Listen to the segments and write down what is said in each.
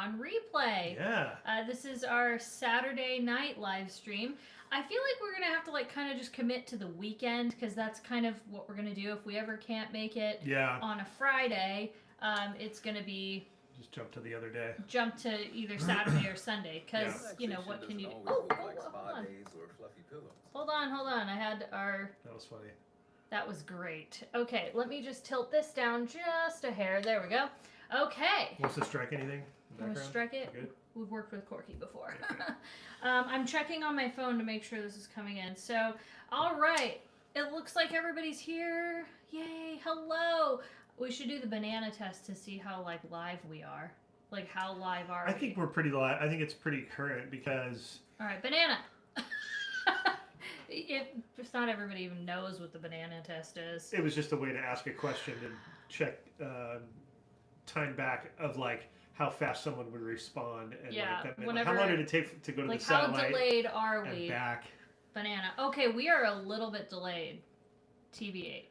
on replay. Yeah. This is our Saturday night live stream. I feel like we're going to have to like kind of just commit to the weekend because that's kind of what we're going to do. If we ever can't make it on a Friday, it's going to be... Just jump to the other day. Jump to either Saturday or Sunday because, you know, what can you do? Oh, hold on. I had our... That was funny. That was great. Okay, let me just tilt this down just a hair. There we go. Okay. Wants to strike anything? Want to strike it? Good. We've worked with Corky before. Okay. I'm checking on my phone to make sure this is coming in. So, all right. It looks like everybody's here. Yay. Hello. We should do the banana test to see how, like, live we are. Like, how live are we? I think we're pretty live. I think it's pretty current because... All right, banana. If not everybody even knows what the banana test is. It was just a way to ask a question and check time back of, like, how fast someone would respond. And like, that meant, how long did it take to go to the satellite? How delayed are we? And back. Banana. Okay, we are a little bit delayed. TBH.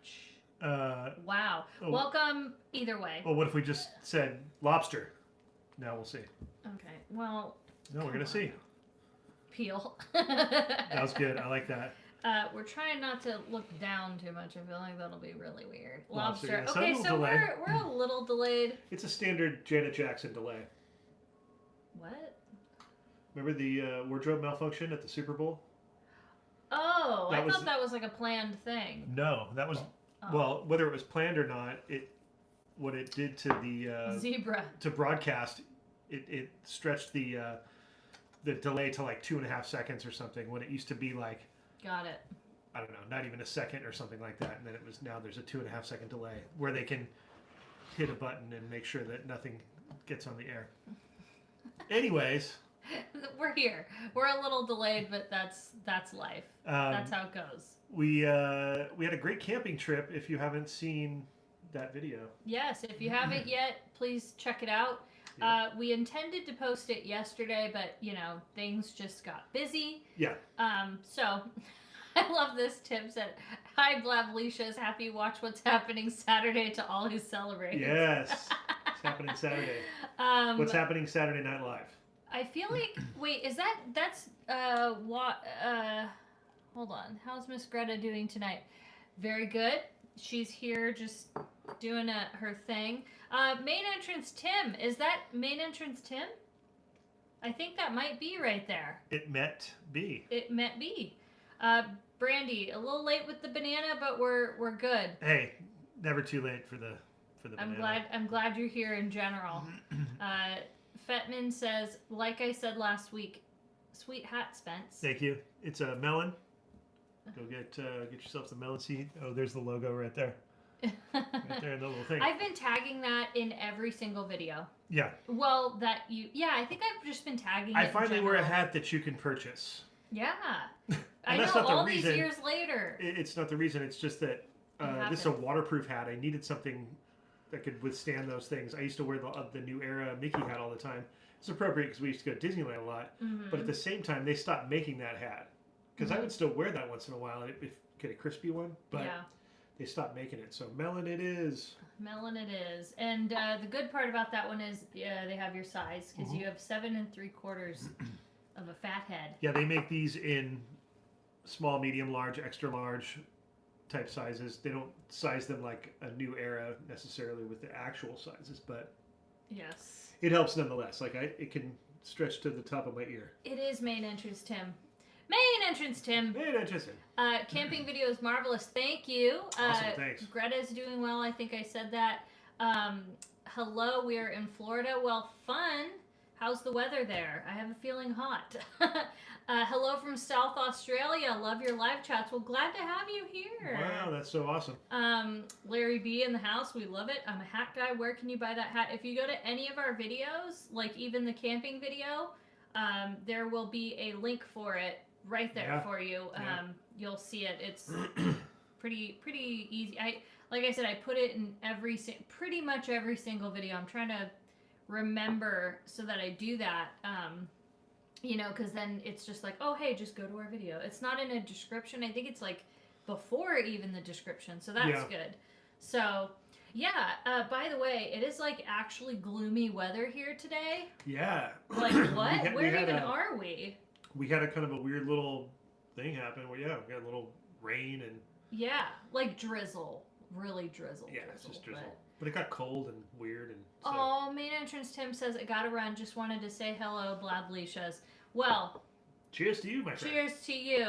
Wow. Oh, Welcome either way. Well, what if we just said lobster? Now we'll see. Okay, well... No, we're going to see. Peel. That was good. I like that. We're trying not to look down too much. I feel like that'll be really weird. Lobster. Lobster. Okay, so we're a little delayed. It's a standard Janet Jackson delay. What? Remember the wardrobe malfunction at the Super Bowl? Oh, I thought that was like a planned thing. No, that was... Well, whether it was planned or not, what it did to the... Zebra. To broadcast, it stretched the delay to like 2.5 seconds or something, when it used to be like... Got it. I don't know, not even a second or something like that. And then now there's a 2.5 second delay where they can hit a button and make sure that nothing gets on the air. Anyways... We're here. We're a little delayed, but that's life. That's how it goes. We had a great camping trip. If you haven't seen that video, yes. If you haven't yet, please check it out. Yeah. We intended to post it yesterday, but you know things just got busy. Yeah. So I love this. Tim said, "Hi, Blablicious. Happy watch what's happening Saturday to all who celebrate." Yes, it's happening Saturday. What's happening Saturday Night Live? I feel like, wait, that's what, hold on. How's Miss Greta doing tonight? Very good. She's here just doing her thing. Main entrance Tim. Is that main entrance Tim? I think that might be right there. It met B. It met B. Brandy, a little late with the banana, but we're good. Hey, never too late for the banana. I'm glad you're here in general. Fetman says, like I said last week, sweet hat, Spence. Thank you. It's a melon. Go get yourself the melon seed. Oh, there's the logo right there. Right there in the little thing. I've been tagging that in every single video. Yeah. Well, I think I've just been tagging it I finally wear a hat that you can purchase. Yeah. I that's know, not the all reason. These years later. It's not the reason. It's just that this is a waterproof hat. I needed something that could withstand those things. I used to wear the New Era Mickey hat all the time. It's appropriate because we used to go to Disneyland a lot. Mm-hmm. But at the same time, they stopped making that hat. Because I would still wear that once in a while if get a crispy one. But they stopped making it. So melon it is. Melon it is. And the good part about that one is they have your size. Because you have 7 3/4 of a fat head. Yeah, they make these in small, medium, large, extra large type sizes. They don't size them like a New Era necessarily with the actual sizes, but yes, it helps nonetheless. Like it can stretch to the top of my ear. It is main entrance Tim. Main entrance Tim. Main entrance Tim. Camping video is marvelous. Thank you. Awesome, thanks. Greta's doing well. I think I said that. Hello, we are in Florida. Well, fun. How's the weather there? I have a feeling hot. Hello from South Australia. Love your live chats. Well, glad to have you here. Wow, that's so awesome. Larry B in the house. We love it. I'm a hat guy. Where can you buy that hat? If you go to any of our videos, like even the camping video, there will be a link for it right there for you. You'll see it. It's pretty easy. Like I said, I put it in pretty much every single video. I'm trying to remember so that I do that. Because then it's just like, oh, hey, just go to our video. It's not in a description. I think it's like before even the description. So that's good. So Yeah. By the way, it is like actually gloomy weather here today. Yeah. Like what? Where even are we? We had a kind of a weird little thing happen where we got a little rain and yeah, like drizzle, really drizzle. Yeah, it's just drizzle. But it got cold and weird and. So. Oh, main entrance Tim says I gotta run. Just wanted to say hello, Blablicious. Well. Cheers to you, my friend. Cheers to you.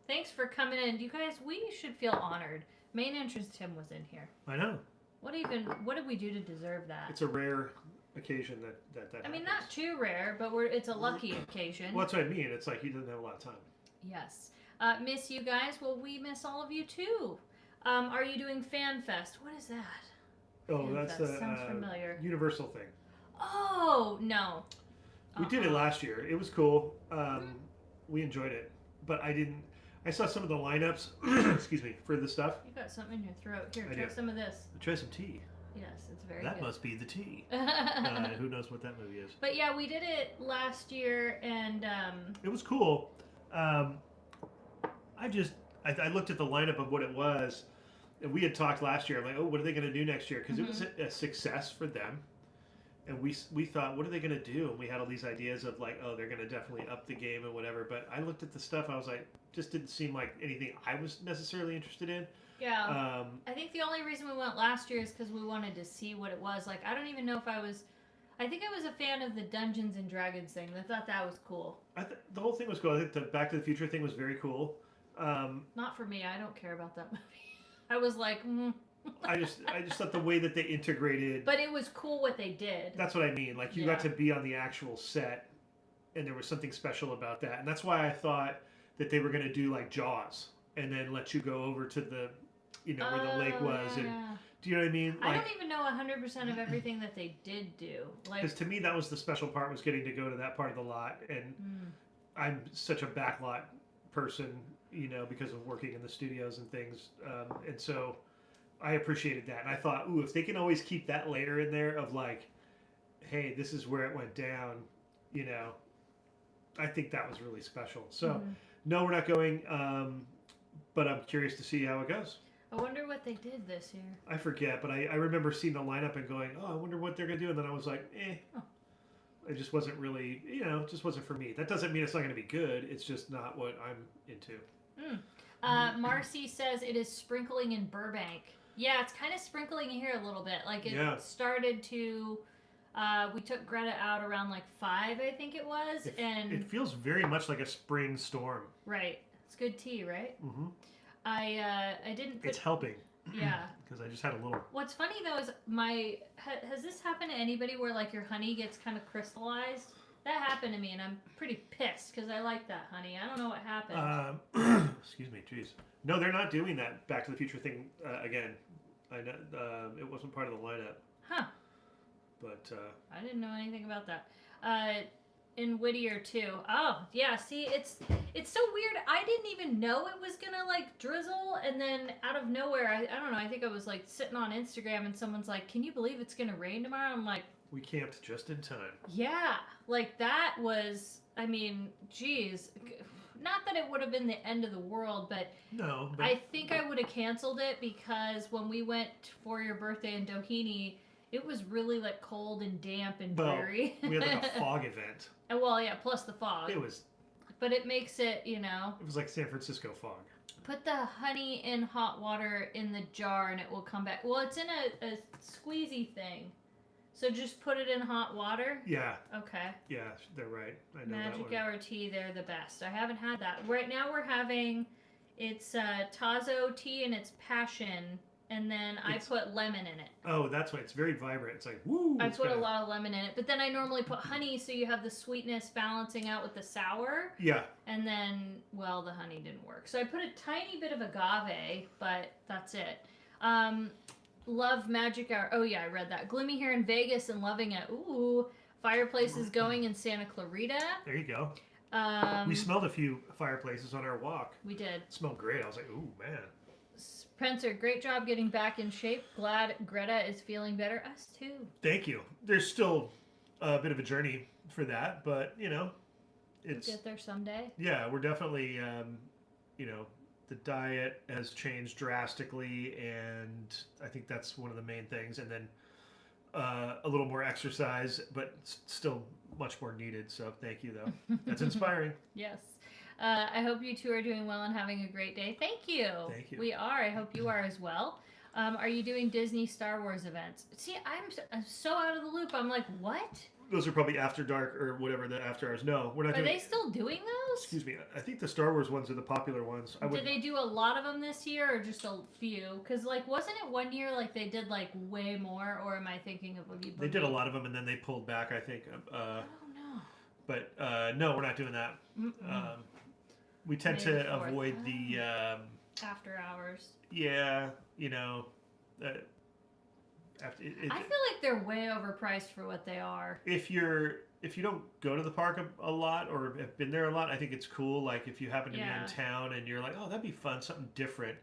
Thanks for coming in. You guys, we should feel honored. Main entrance Tim was in here. I know. What did we do to deserve that? It's a rare occasion that I mean, not too rare, but it's a lucky occasion. Well, that's what I mean. It's like he doesn't have a lot of time. Yes. Miss you guys. Well, we miss all of you too. Are you doing Fan Fest? What is that? Oh, Fan that's Fest. Sounds familiar. Universal thing. Oh, no. We did it last year. It was cool. We enjoyed it. But I saw some of the lineups, excuse me, for the stuff. You got something in your throat. Here, try some of this. Try some tea. Yes, it's very good. That must be the tea. Who knows what that movie is. But yeah, we did it last year, and... It was cool. I looked at the lineup of what it was, and we had talked last year. I'm like, oh, what are they going to do next year? Because it was a success for them. And we thought, what are they going to do? And we had all these ideas of like, oh, they're going to definitely up the game and whatever. But I looked at the stuff, I was like, just didn't seem like anything I was necessarily interested in. Yeah. I think the only reason we went last year is because we wanted to see what it was. Like, I don't even know if I think I was a fan of the Dungeons and Dragons thing. I thought that was cool. The whole thing was cool. I think the Back to the Future thing was very cool. Not for me. I don't care about that movie. I was like, I just thought the way that they integrated. But it was cool what they did. That's what I mean. Like you got to be on the actual set, and there was something special about that. And that's why I thought that they were going to do like Jaws, and then let you go over to the, where the lake was, and do you know what I mean? Like, I don't even know 100% of everything that they did do. Like, because to me that was the special part, was getting to go to that part of the lot, and I'm such a backlot person, because of working in the studios and things, and so. I appreciated that. And I thought, ooh, if they can always keep that layer in there of like, hey, this is where it went down, I think that was really special. So, no, we're not going, but I'm curious to see how it goes. I wonder what they did this year. I forget, but I remember seeing the lineup and going, oh, I wonder what they're going to do. And then I was like, It just wasn't really, it just wasn't for me. That doesn't mean it's not going to be good. It's just not what I'm into. Marcy says it is sprinkling in Burbank. Yeah, it's kind of sprinkling here a little bit. Like it started to. We took Greta out around like 5, I think it was, and it feels very much like a spring storm. Right, it's good tea, right? Mm-hmm. I didn't. It's helping. Yeah. Because I just had a little. What's funny though is has this happened to anybody where like your honey gets kind of crystallized? That happened to me, and I'm pretty pissed because I like that honey. I don't know what happened. Excuse me, jeez. No, they're not doing that Back to the Future thing again. I know it wasn't part of the lineup. Huh. But I didn't know anything about that. In Whittier too. Oh yeah. See, it's so weird. I didn't even know it was gonna like drizzle, and then out of nowhere, I don't know. I think I was like sitting on Instagram, and someone's like, "Can you believe it's gonna rain tomorrow?" I'm like. We camped just in time. Yeah, like that was, I mean, geez. Not that it would have been the end of the world, but, no, I think I would have canceled it because when we went for your birthday in Doheny, it was really like cold and damp and dreary. We had like a fog event. And well, yeah, plus the fog. It was. But it makes it, It was like San Francisco fog. Put the honey in hot water in the jar and it will come back. Well, it's in a squeezy thing. So just put it in hot water? Yeah. Okay. Yeah, they're right. I know Magic that Hour tea, they're the best. I haven't had that. Right now we're having, it's Tazo tea and it's passion, and then I put lemon in it. Oh, that's why it's very vibrant. It's like, woo! I put a lot of lemon in it, but then I normally put honey so you have the sweetness balancing out with the sour. Yeah. And then, well, the honey didn't work. So I put a tiny bit of agave, but that's it. Love Magic Hour. Oh, yeah, I read that. Gloomy here in Vegas and loving it. Ooh, fireplaces going in Santa Clarita. There you go. We smelled a few fireplaces on our walk. We did. It smelled great. I was like, ooh, man. Spencer, great job getting back in shape. Glad Greta is feeling better. Us too. Thank you. There's still a bit of a journey for that, but, it's... We'll get there someday. Yeah, we're definitely, the diet has changed drastically, and I think that's one of the main things. And then a little more exercise, but still much more needed. So thank you, though. That's inspiring. Yes. I hope you two are doing well and having a great day. Thank you. Thank you. We are. I hope you are as well. Are you doing Disney Star Wars events? See, I'm so out of the loop. I'm like, what? Those are probably after dark or whatever the after hours. No, we're not doing. Are they still doing those? Excuse me. I think the Star Wars ones are the popular ones. Did they do a lot of them this year or just a few? Because, like, wasn't it one year, like, they did, like, way more? Or am I thinking of Oogie Boogie? They did a lot of them, and then they pulled back, I think. Oh, no. But, no, we're not doing that. We tend to avoid the... after hours. Yeah, you know... I feel like they're way overpriced for what they are. If you don't go to the park a lot or have been there a lot, I think it's cool. Like if you happen to be in town and you're like, oh, that'd be fun, something different,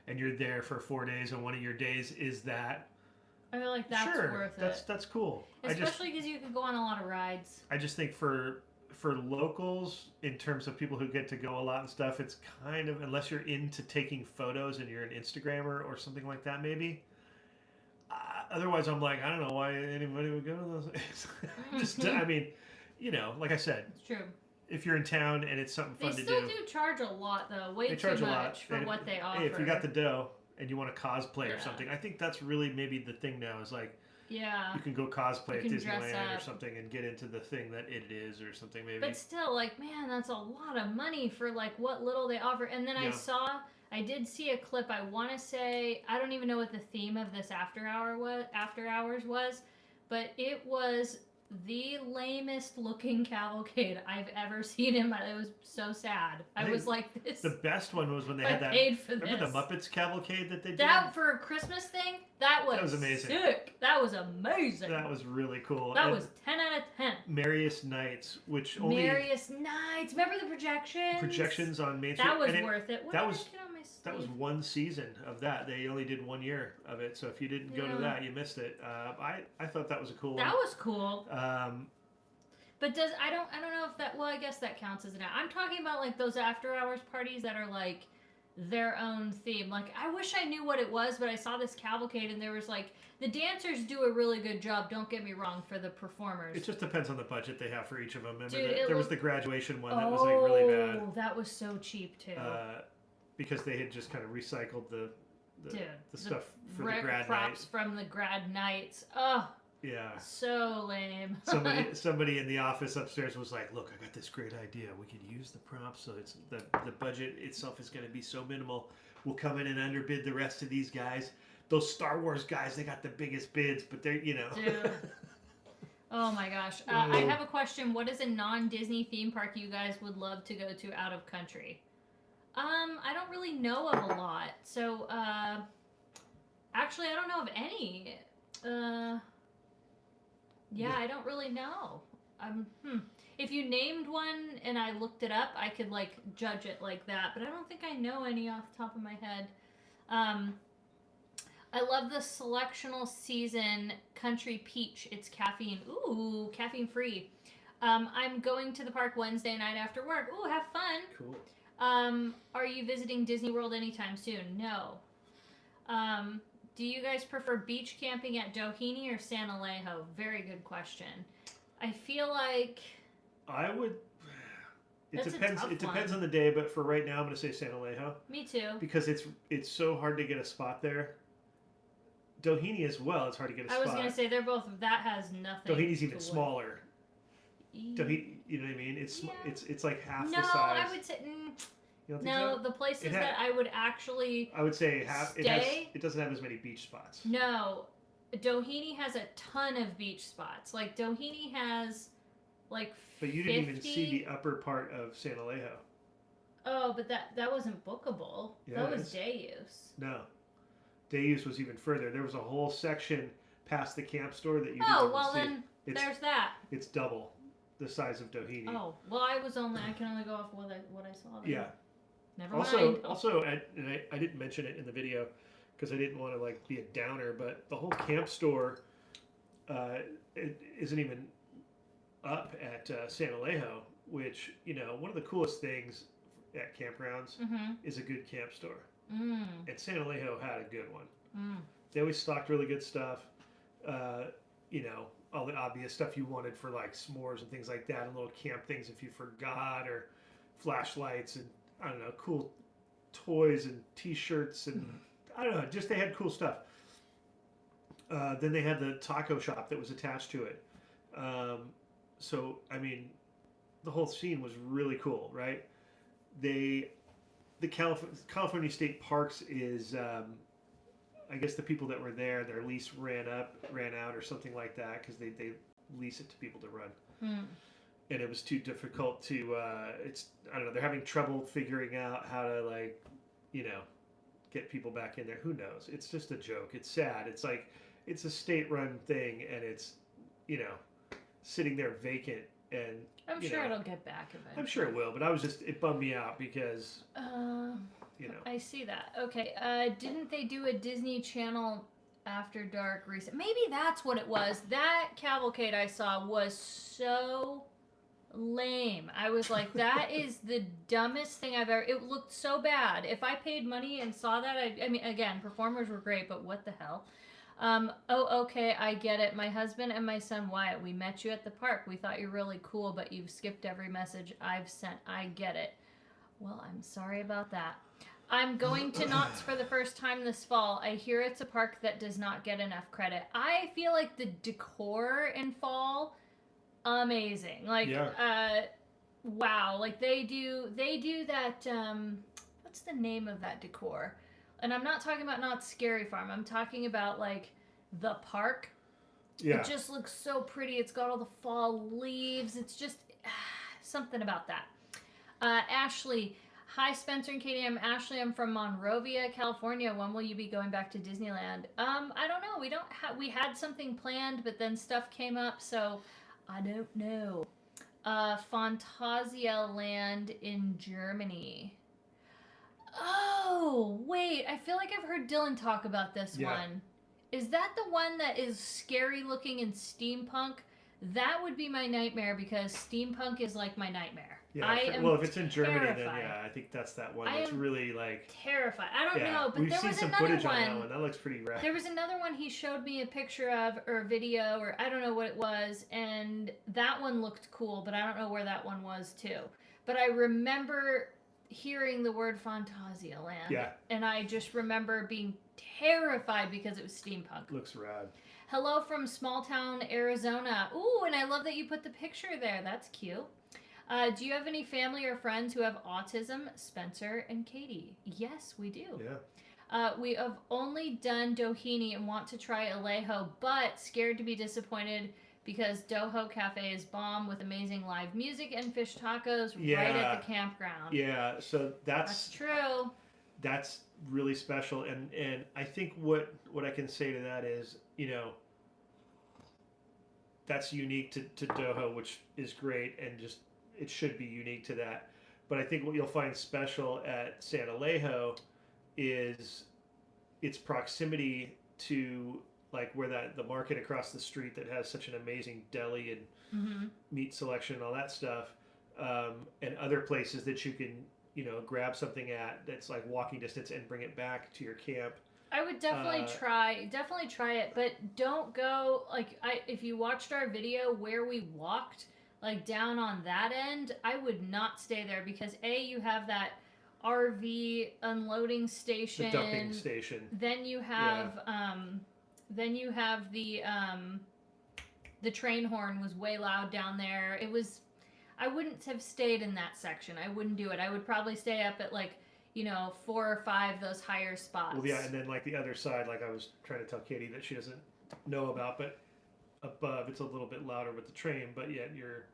and you're there for 4 days and one of your days is that. I feel like that's worth it. That's cool. Especially because you can go on a lot of rides. I just think for locals, in terms of people who get to go a lot and stuff, it's kind of, unless you're into taking photos and you're an Instagrammer or something like that, maybe. Otherwise, I'm like, I don't know why anybody would go to those things. I mean, you know, like I said. It's true. If you're in town and it's something fun to do. They still do charge a lot, though. Way too much for what they offer. Hey, if you got the dough and you want to cosplay or something, I think that's really maybe the thing now is like, you can go cosplay at Disneyland or something and get into the thing that it is or something maybe. But still, like, man, that's a lot of money for, like, what little they offer. And then I did see a clip. I want to say, I don't even know what the theme of this after hours was, but it was the lamest looking cavalcade I've ever seen in my. It was so sad. I was like, this. The best one was when they had that. Remember the Muppets cavalcade that they did? That for a Christmas thing. That was amazing. Sick. That was amazing. That was really cool. That was 10 out of 10. Merriest Nights, which Merriest Nights. Remember the projections? Projections on Main Street. That was worth it. That was one season of that. They only did 1 year of it, so if you didn't go to that, you missed it. I thought that was a cool one. That was cool. But I don't know if that. Well, I guess that counts as an. I'm talking about like those after hours parties that are like their own theme. Like I wish I knew what it was, but I saw this cavalcade and there was like the dancers do a really good job. Don't get me wrong for the performers. It just depends on the budget they have for each of them. Remember there was the graduation one that was like really bad. Oh, that was so cheap too. Because they had just kind of recycled the stuff for the grad props night. From the grad nights. Oh. Yeah. So lame. somebody in the office upstairs was like, "Look, I got this great idea. We could use the props, so it's the budget itself is going to be so minimal. We'll come in and underbid the rest of these guys. Those Star Wars guys, they got the biggest bids, but they're Dude. Oh my gosh. I have a question. What is a non-Disney theme park you guys would love to go to out of country? I don't really know of a lot. So, actually, I don't know of any. Yeah, I don't really know. If you named one and I looked it up, I could, like, judge it like that. But I don't think I know any off the top of my head. I love the selectional season Country Peach. It's caffeine. Ooh, caffeine free. I'm going to the park Wednesday night after work. Ooh, have fun. Cool. Are you visiting Disney World anytime soon? No. Do you guys prefer beach camping at Doheny or San Alejo? Very good question. I feel like I would. It depends on the day, but for right now, I'm going to say San Alejo. Me too. Because it's so hard to get a spot there. Doheny as well. It's hard to get a spot. I was going to say they're both. That has nothing. Doheny's even smaller. Doheny, you know what I mean? It's like half the size. No, I would say. No, the places that I would actually. I would say half. It doesn't have as many beach spots. No, Doheny has a ton of beach spots. Like Doheny has, like. But you didn't even see the upper part of San Alejo. Oh, but that wasn't bookable. Yeah, that was day use. No, day use was even further. There was a whole section past the camp store that you. Oh well, then there's that. It's double the size of Doheny. Oh well, I can only go off what I saw there. Yeah. Never mind. Also, I didn't mention it in the video because I didn't want to like be a downer, but the whole camp store it isn't even up at San Alejo, which one of the coolest things at campgrounds is a good camp store. Mm. And San Alejo had a good one. Mm. They always stocked really good stuff. All the obvious stuff you wanted for like s'mores and things like that, and little camp things if you forgot, or flashlights and I don't know, cool toys and T-shirts and I don't know, just they had cool stuff. Then they had the taco shop that was attached to it. So I mean, the whole scene was really cool, right? The California State Parks is. I guess the people that were there, their lease ran out or something like that because they lease it to people to run. And it was too difficult to, I don't know, they're having trouble figuring out how to get people back in there. Who knows? It's just a joke. It's sad. It's like, it's a state-run thing and it's, sitting there vacant and... I'm sure it'll get back eventually. I'm sure it will, but it bummed me out because... I see that. Okay, didn't they do a Disney Channel After Dark recent? Maybe that's what it was. That cavalcade I saw was so lame. I was like, that is the dumbest thing I've ever... It looked so bad. If I paid money and saw that, I mean, again, performers were great, but what the hell? Okay, I get it. My husband and my son Wyatt, we met you at the park. We thought you're really cool, but you've skipped every message I've sent. I get it. Well, I'm sorry about that. I'm going to Knott's for the first time this fall. I hear it's a park that does not get enough credit. I feel like the decor in fall, amazing. Like, wow. Like they do that, what's the name of that decor? And I'm not talking about Knott's Scary Farm. I'm talking about like the park. Yeah. It just looks so pretty. It's got all the fall leaves. It's just something about that. Ashley, hi Spencer and Katie. I'm Ashley. I'm from Monrovia, California. When will you be going back to Disneyland? I don't know. We had something planned, but then stuff came up, so I don't know. Phantasialand in Germany. Oh, wait. I feel like I've heard Dylan talk about this one. Is that the one that is scary looking in steampunk? That would be my nightmare because steampunk is like my nightmare. Yeah, if it's in Germany, then I think that's that one that's really like... Terrified. I don't know, but we've seen some footage on that one. That looks pretty rad. There was another one he showed me a picture of, or a video, or I don't know what it was, and that one looked cool, but I don't know where that one was too. But I remember hearing the word Phantasialand, and I just remember being terrified because it was steampunk. Looks rad. Hello from small town Arizona. Ooh, and I love that you put the picture there. That's cute. Do you have any family or friends who have autism? Spencer and Katie. Yes, we do. Yeah. We have only done Doheny and want to try Alejo, but scared to be disappointed because Doho Cafe is bomb with amazing live music and fish tacos right at the campground. Yeah, so that's true. That's really special, and I think what I can say to that is, that's unique to Doho, which is great, and just it should be unique to that. But I think what you'll find special at San Alejo is its proximity to like where the market across the street that has such an amazing deli and meat selection and all that stuff, and other places that you can grab something at that's like walking distance and bring it back to your camp. I would definitely try it, but don't go if you watched our video where we walked like down on that end, I would not stay there because you have that RV unloading station, the dumping station. Then you have the train horn was way loud down there. I wouldn't have stayed in that section. I wouldn't do it. I would probably stay up at 4 or 5 those higher spots. Well, yeah, and then the other side, I was trying to tell Katie that she doesn't know about, but above it's a little bit louder with the train, but yet you're.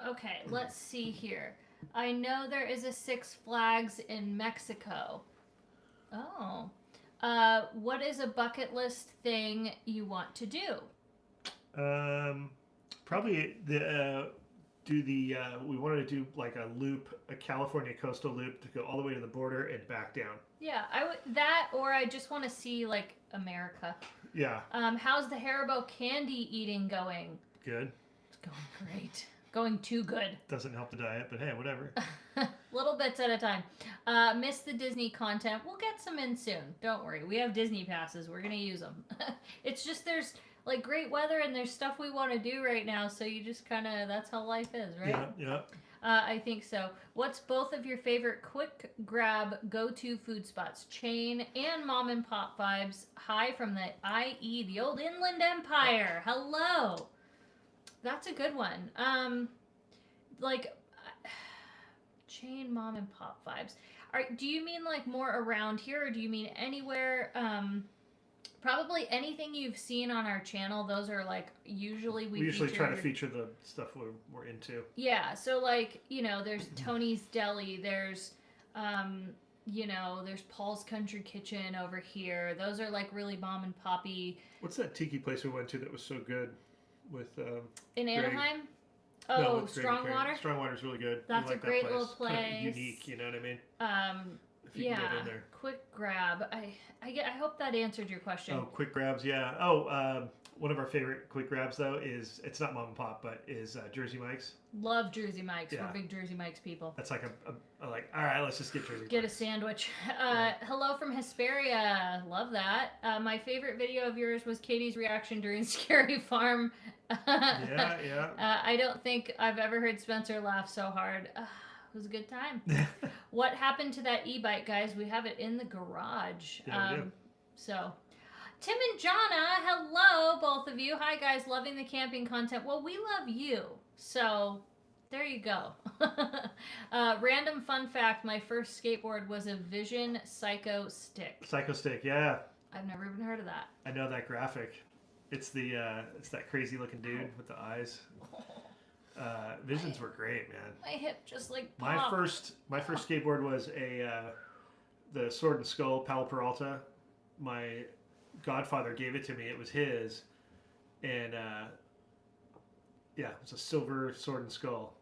Okay, let's see here. I know there is a Six Flags in Mexico. Oh. What is a bucket list thing you want to do? Probably we wanted to do a loop, a California coastal loop to go all the way to the border and back down. Yeah, I would that, or I just want to see America. Yeah. How's the Haribo candy eating going? Good. It's going great. Going too good. Doesn't help the diet, but hey, whatever. Little bits at a time. Miss the Disney content. We'll get some in soon. Don't worry. We have Disney passes. We're going to use them. It's just there's like great weather and there's stuff we want to do right now. So you just kind of, that's how life is, right? Yeah. I think so. What's both of your favorite quick grab go-to food spots? Chain and mom and pop vibes. Hi from the IE, the old Inland Empire. Hello. That's a good one. Like chain mom and pop vibes. Do you mean like more around here, or do you mean anywhere? Probably anything you've seen on our channel. Those are like usually we usually try to feature the stuff we're into. Yeah. So like there's Tony's Deli. There's there's Paul's Country Kitchen over here. Those are like really mom and poppy. What's that tiki place we went to that was so good with in Anaheim? No, Strongwater? Strongwater's really good. That's a great little place. Kind of unique, you know what I mean? If you can get in there. Quick grab. I hope that answered your question. Oh, quick grabs, yeah. One of our favorite quick grabs though is, it's not mom and pop, but is Jersey Mike's. Love Jersey Mike's. Yeah. We're big Jersey Mike's people. That's like all right, let's just get Jersey Mike's. Get a sandwich. Hello from Hesperia. Love that. My favorite video of yours was Katie's reaction during Scary Farm. Yeah. I don't think I've ever heard Spencer laugh so hard. It was a good time. What happened to that e-bike, guys? We have it in the garage. Yeah, we do. So, Tim and Jonna, hello, both of you. Hi, guys. Loving the camping content. Well, we love you. So, there you go. Random fun fact. My first skateboard was a Vision Psycho Stick. Psycho Stick, yeah. I've never even heard of that. I know that graphic. It's it's that crazy looking dude with the eyes. Visions were great, man. My hip just like popped. popped. My first skateboard was the Sword and Skull Palo Peralta. My godfather gave it to me. It was his, and it was a silver Sword and Skull,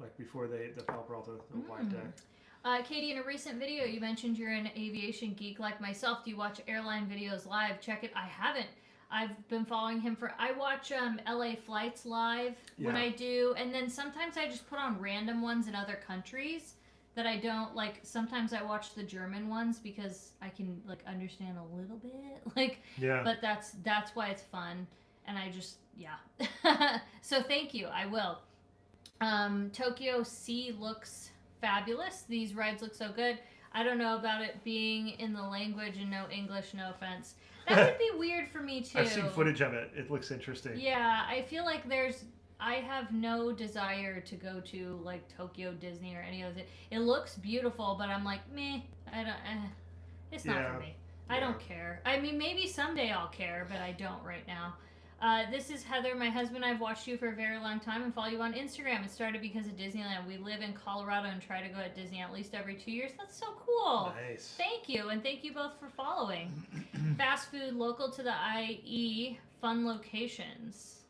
like before the Palo Peralta, the wide deck. Katie, in a recent video, you mentioned you're an aviation geek like myself. Do you watch airline videos live? Check it. I haven't. I've been following him I watch LA flights live when I do, and then sometimes I just put on random ones in other countries that I don't like. Sometimes I watch the German ones because I can like understand a little bit, but that's why it's fun, and I just so thank you. I will. Tokyo Sea looks fabulous. These rides look so good. I don't know about it being in the language and no English, no offense. That would be weird for me too. I've seen footage of it. It looks interesting. Yeah, I feel like I have no desire to go to like Tokyo Disney or any of it. It looks beautiful, but I'm like, meh, I don't, it's not for me. I don't care. I mean, maybe someday I'll care, but I don't right now. This is Heather. My husband and I have watched you for a very long time and follow you on Instagram. It started because of Disneyland. We live in Colorado and try to go at Disney at least every 2 years. That's so cool. Nice. Thank you, and thank you both for following. Fast food local to the IE, fun locations.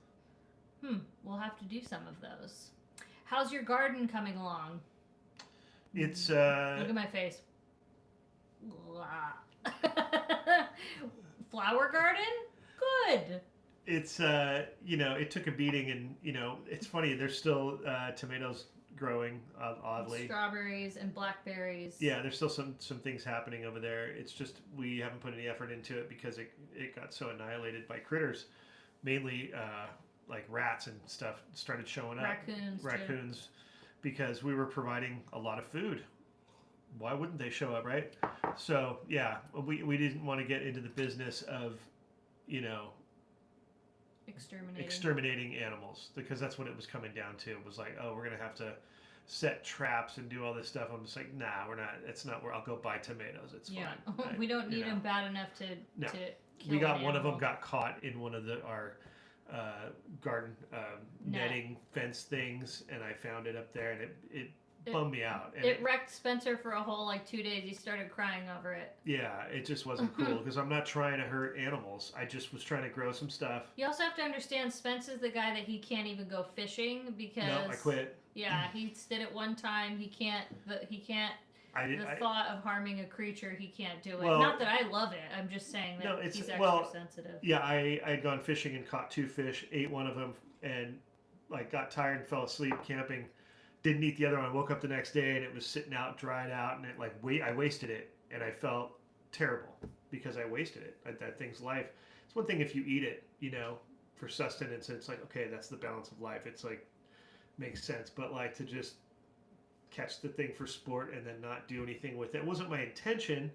We'll have to do some of those. How's your garden coming along? It's Look at my face. Flower garden? Good. It's it took a beating, and it's funny. There's still tomatoes growing oddly. And strawberries and blackberries. Yeah, there's still some things happening over there. It's just we haven't put any effort into it because it got so annihilated by critters, mainly like rats and stuff started showing up. Raccoons, because we were providing a lot of food. Why wouldn't they show up, right? So yeah, we didn't want to get into the business of, exterminating animals, because that's what it was coming down to. It was like, oh, we're gonna have to set traps and do all this stuff. I'm just like, nah, we're not. It's not where I'll go buy tomatoes. It's fine. We don't need them bad enough to kill we got one of them got caught in one of our garden netting fence things, and I found it up there, and it bummed me out. And it wrecked Spencer for a whole 2 days. He started crying over it. Yeah, it just wasn't cool, because I'm not trying to hurt animals. I just was trying to grow some stuff. You also have to understand Spencer's the guy that he can't even go fishing because... No, I quit. Yeah, he did it one time. He can't... The thought of harming a creature, he can't do it. Well, not that I love it. I'm just saying that he's extra sensitive. Yeah, I had gone fishing and caught 2 fish, ate one of them, and like got tired and fell asleep camping. Didn't eat the other one. Woke up the next day and it was sitting out, dried out, and it like I wasted it, and I felt terrible because I wasted it. That thing's life. It's one thing if you eat it, for sustenance, and it's like, okay, that's the balance of life. It's like makes sense, but like to just catch the thing for sport and then not do anything with it. It wasn't my intention,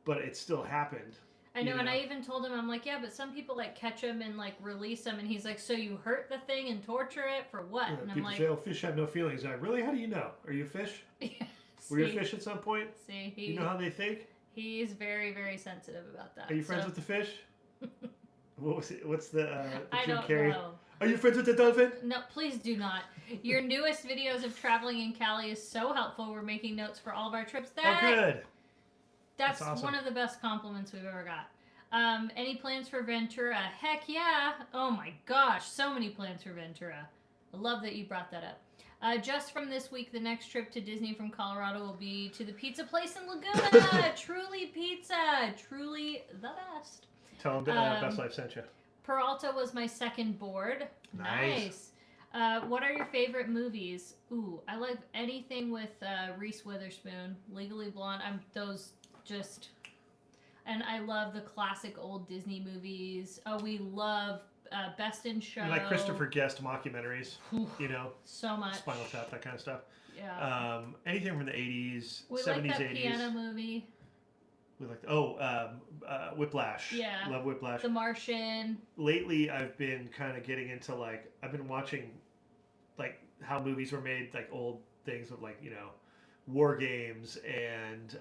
but it still happened. I know, and I even told him, I'm like, yeah, but some people like catch them and like release them, and he's like, so you hurt the thing and torture it for what? Yeah, and I'm people like, say, oh, fish have no feelings. Really? How do you know? Are you a fish? Were you a fish at some point? See, you know how they think? He's very, very sensitive about that. Are you friends with the fish? What's the I Jim don't Carrey? know. Are you friends with the dolphin? No, please do not. Your newest videos of traveling in Cali is so helpful. We're making notes for all of our trips. Oh, good. That's awesome. One of the best compliments we've ever got. Any plans for Ventura? Heck yeah. Oh my gosh, so many plans for Ventura. I love that you brought that up. Just from this week, the next trip to Disney from Colorado will be to the pizza place in Laguna. Truly Pizza. Truly the best. Tell them Best Life sent you. Peralta was my second board. Nice. What are your favorite movies? Ooh, I like anything with Reese Witherspoon. Legally Blonde. And I love the classic old Disney movies. Oh, we love Best in Show. You like Christopher Guest mockumentaries, So much. Spinal Tap, that kind of stuff. Yeah. Anything from the 80s, we 70s, like that 80s. piano movie. We like Whiplash. Yeah. Love Whiplash. The Martian. Lately, I've been kind of getting into I've been watching how movies were made, old things with War Games and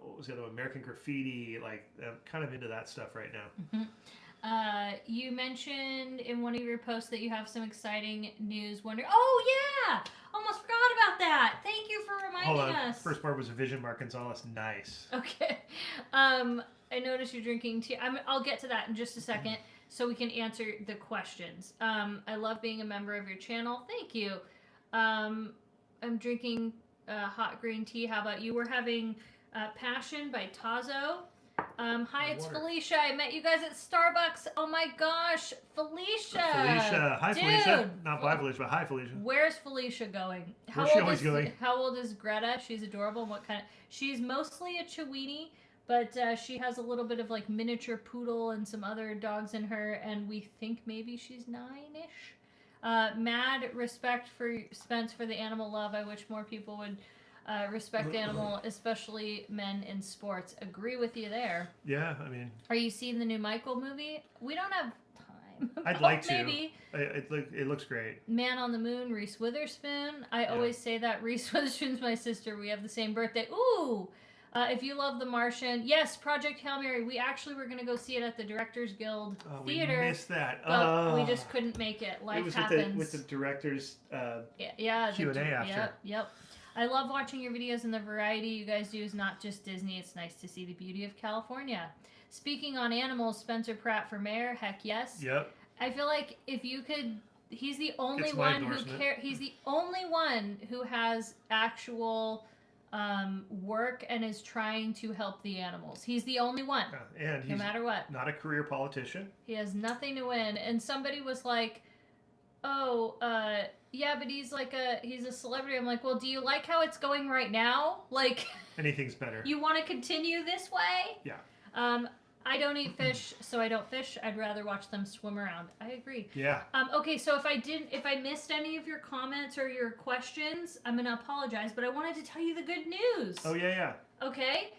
what was the other one? American Graffiti. I'm kind of into that stuff right now. Mm-hmm. You mentioned in one of your posts that you have some exciting news. Oh yeah, almost forgot about that. Thank you for reminding us. First part was Vision Mark Gonzalez. Nice. Okay. I noticed you're drinking tea. I'll get to that in just a second, so we can answer the questions. I love being a member of your channel. Thank you. I'm drinking hot green tea. How about you? We're having Passion by Tazo. Hi, it's Felicia. I met you guys at Starbucks. Oh my gosh, Felicia. Hi, Dude. Felicia. Not bye, Felicia, but hi, Felicia. Where's Felicia going? Where's she always going? How old is Greta? She's adorable. What kind of? She's mostly a Chiweenie, but she has a little bit of miniature poodle and some other dogs in her, and we think maybe she's 9-ish. Mad respect for Spence for the animal love. I wish more people would respect animal, especially men in sports. Agree with you there. Yeah, I mean. Are you seeing the new Michael movie? We don't have time. I'd like to. Maybe. It looks great. Man on the Moon, Reese Witherspoon. I always say that Reese Witherspoon's my sister. We have the same birthday. Ooh! If you love The Martian, yes, Project Hail Mary. We actually were going to go see it at the Directors Guild Theater. We missed that. But we just couldn't make it. Life happens. With the directors Q&A after. Yep. I love watching your videos, and the variety you guys do is not just Disney. It's nice to see the beauty of California. Speaking on animals, Spencer Pratt for mayor. Heck yes. Yep. I feel like if you could, he's the only one who He's the only one who has actual work and is trying to help the animals. He's the only one. Yeah, and no matter what. Not a career politician. He has nothing to win. And somebody was like, "Oh, yeah, but he's a celebrity." I'm like, "Well, do you like how it's going right now? Anything's better. You want to continue this way?" Yeah. I don't eat fish, so I don't fish. I'd rather watch them swim around. I agree. Yeah. Okay, so if I missed any of your comments or your questions, I'm gonna apologize, but I wanted to tell you the good news. Oh yeah. Okay.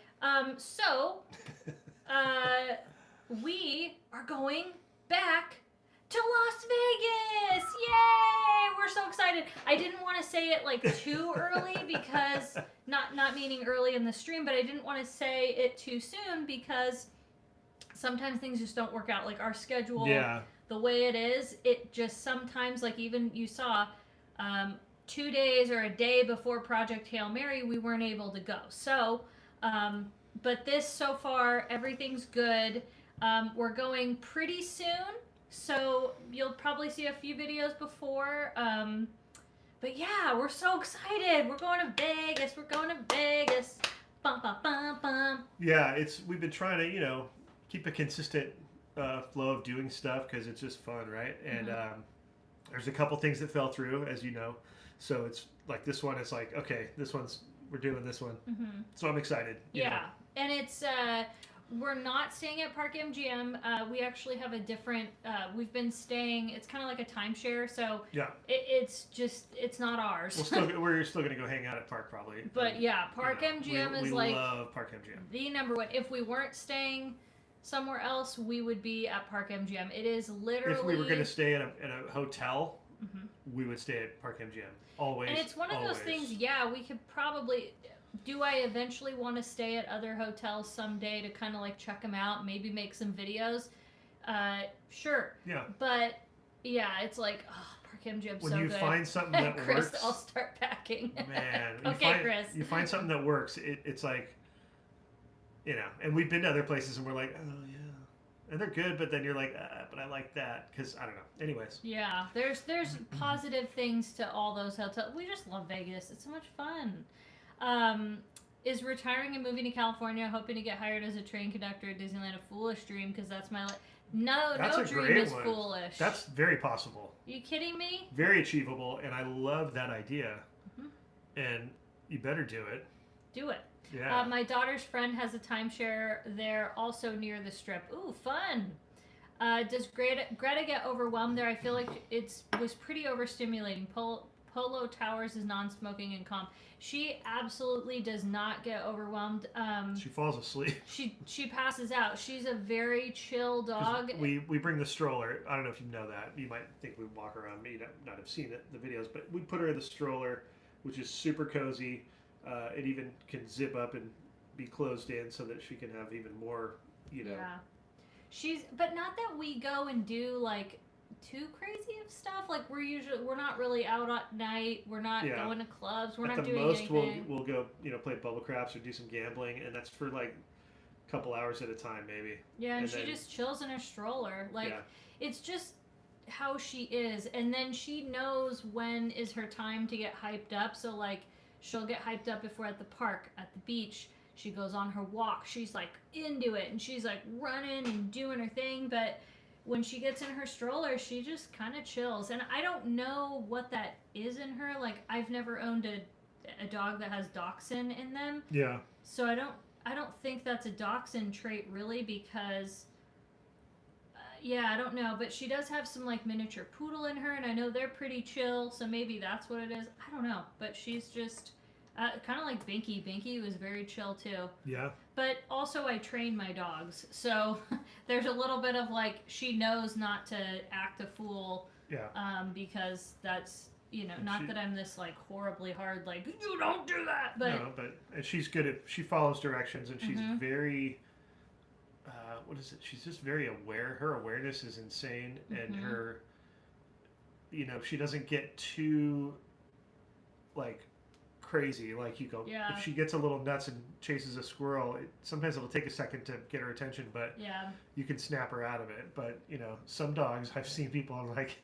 We are going back to Las Vegas. Yay! We're so excited. I didn't want to say it too early because not meaning early in the stream, but I didn't want to say it too soon because sometimes things just don't work out. Our schedule, the way it is, it just sometimes, even you saw, 2 days or a day before Project Hail Mary, we weren't able to go. So, but this so far, everything's good. We're going pretty soon, so you'll probably see a few videos before. But yeah, we're so excited. We're going to Vegas. Bum, bum, bum, bum. Yeah, we've been trying to, keep a consistent flow of doing stuff because it's just fun, right? And There's a couple things that fell through, as you know. So it's like this one is like, okay, we're doing this one. Mm-hmm. So I'm excited. Yeah. And it's, we're not staying at Park MGM. We actually have a different, we've been staying, it's kind of like a timeshare. So yeah, it's not ours. We're still going to go hang out at Park probably. But yeah, Park MGM is like. We love Park MGM. The number one. If we weren't staying somewhere else, we would be at Park MGM. It is literally. If we were going to stay in a hotel, we would stay at Park MGM. Always. And it's one of those things, yeah, we could probably. Do I eventually want to stay at other hotels someday to kind of like check them out, maybe make some videos? Sure. Yeah. But yeah, it's like, oh, Park MGM's so good. When you find something that Chris, works. I'll start packing. Man. Chris. You find something that works. It's like, and we've been to other places and we're like, oh yeah. And they're good, but then you're like, but I like that because I don't know. Anyways. Yeah, there's positive things to all those hotels. We just love Vegas. It's so much fun. Is retiring and moving to California, hoping to get hired as a train conductor at Disneyland, a foolish dream? Because that's my no dream is foolish. That's very possible. Are you kidding me? Very achievable, and I love that idea. And you better do it. Do it. Yeah. My daughter's friend has a timeshare there, also near the Strip. Ooh, fun. Does Greta get overwhelmed there? I feel like it was pretty overstimulating. Polo Towers is non-smoking and calm. She absolutely does not get overwhelmed. She falls asleep. She passes out. She's a very chill dog. We bring the stroller. I don't know if you know that. You might think we walk around. You not have seen the videos, but we put her in the stroller, which is super cozy. It even can zip up and be closed in so that she can have even more. Yeah. But not that we go and do like too crazy of stuff. Like we're not really out at night. We're not going to clubs. We're not doing anything. At the most, we'll go play bubble craps or do some gambling, and that's for like a couple hours at a time, maybe. Yeah, and she just chills in her stroller. Like it's just how she is, and then she knows when is her time to get hyped up. So like she'll get hyped up if we're at the park, at the beach. She goes on her walk. She's like into it, and she's like running and doing her thing, but when she gets in her stroller, she just kind of chills. And I don't know what that is in her. Like, I've never owned a dog that has dachshund in them. Yeah. So I don't think that's a dachshund trait, really, because, I don't know. But she does have some, like, miniature poodle in her, and I know they're pretty chill, so maybe that's what it is. I don't know. But she's just kind of like Binky. Binky was very chill, too. Yeah. But also I train my dogs, so there's a little bit of like she knows not to act a fool. Yeah. Because that's not that I'm this like horribly hard like you don't do that. But no, but she's good at she follows directions and she's very. What is it? She's just very aware. Her awareness is insane, and her. She doesn't get too. Like. Crazy, like you go. Yeah. If she gets a little nuts and chases a squirrel, sometimes it'll take a second to get her attention, but you can snap her out of it. But some dogs, I've seen people like,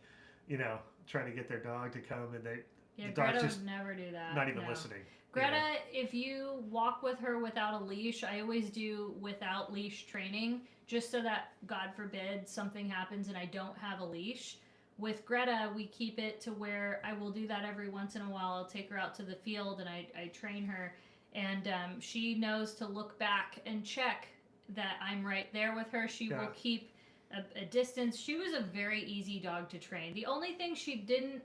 trying to get their dog to come, and the Greta just would never do that. Not even listening. Greta, if you walk with her without a leash, I always do without leash training, just so that God forbid something happens and I don't have a leash. With Greta, we keep it to where I will do that every once in a while. I'll take her out to the field and I train her. And she knows to look back and check that I'm right there with her. She will keep a distance. She was a very easy dog to train. The only thing she didn't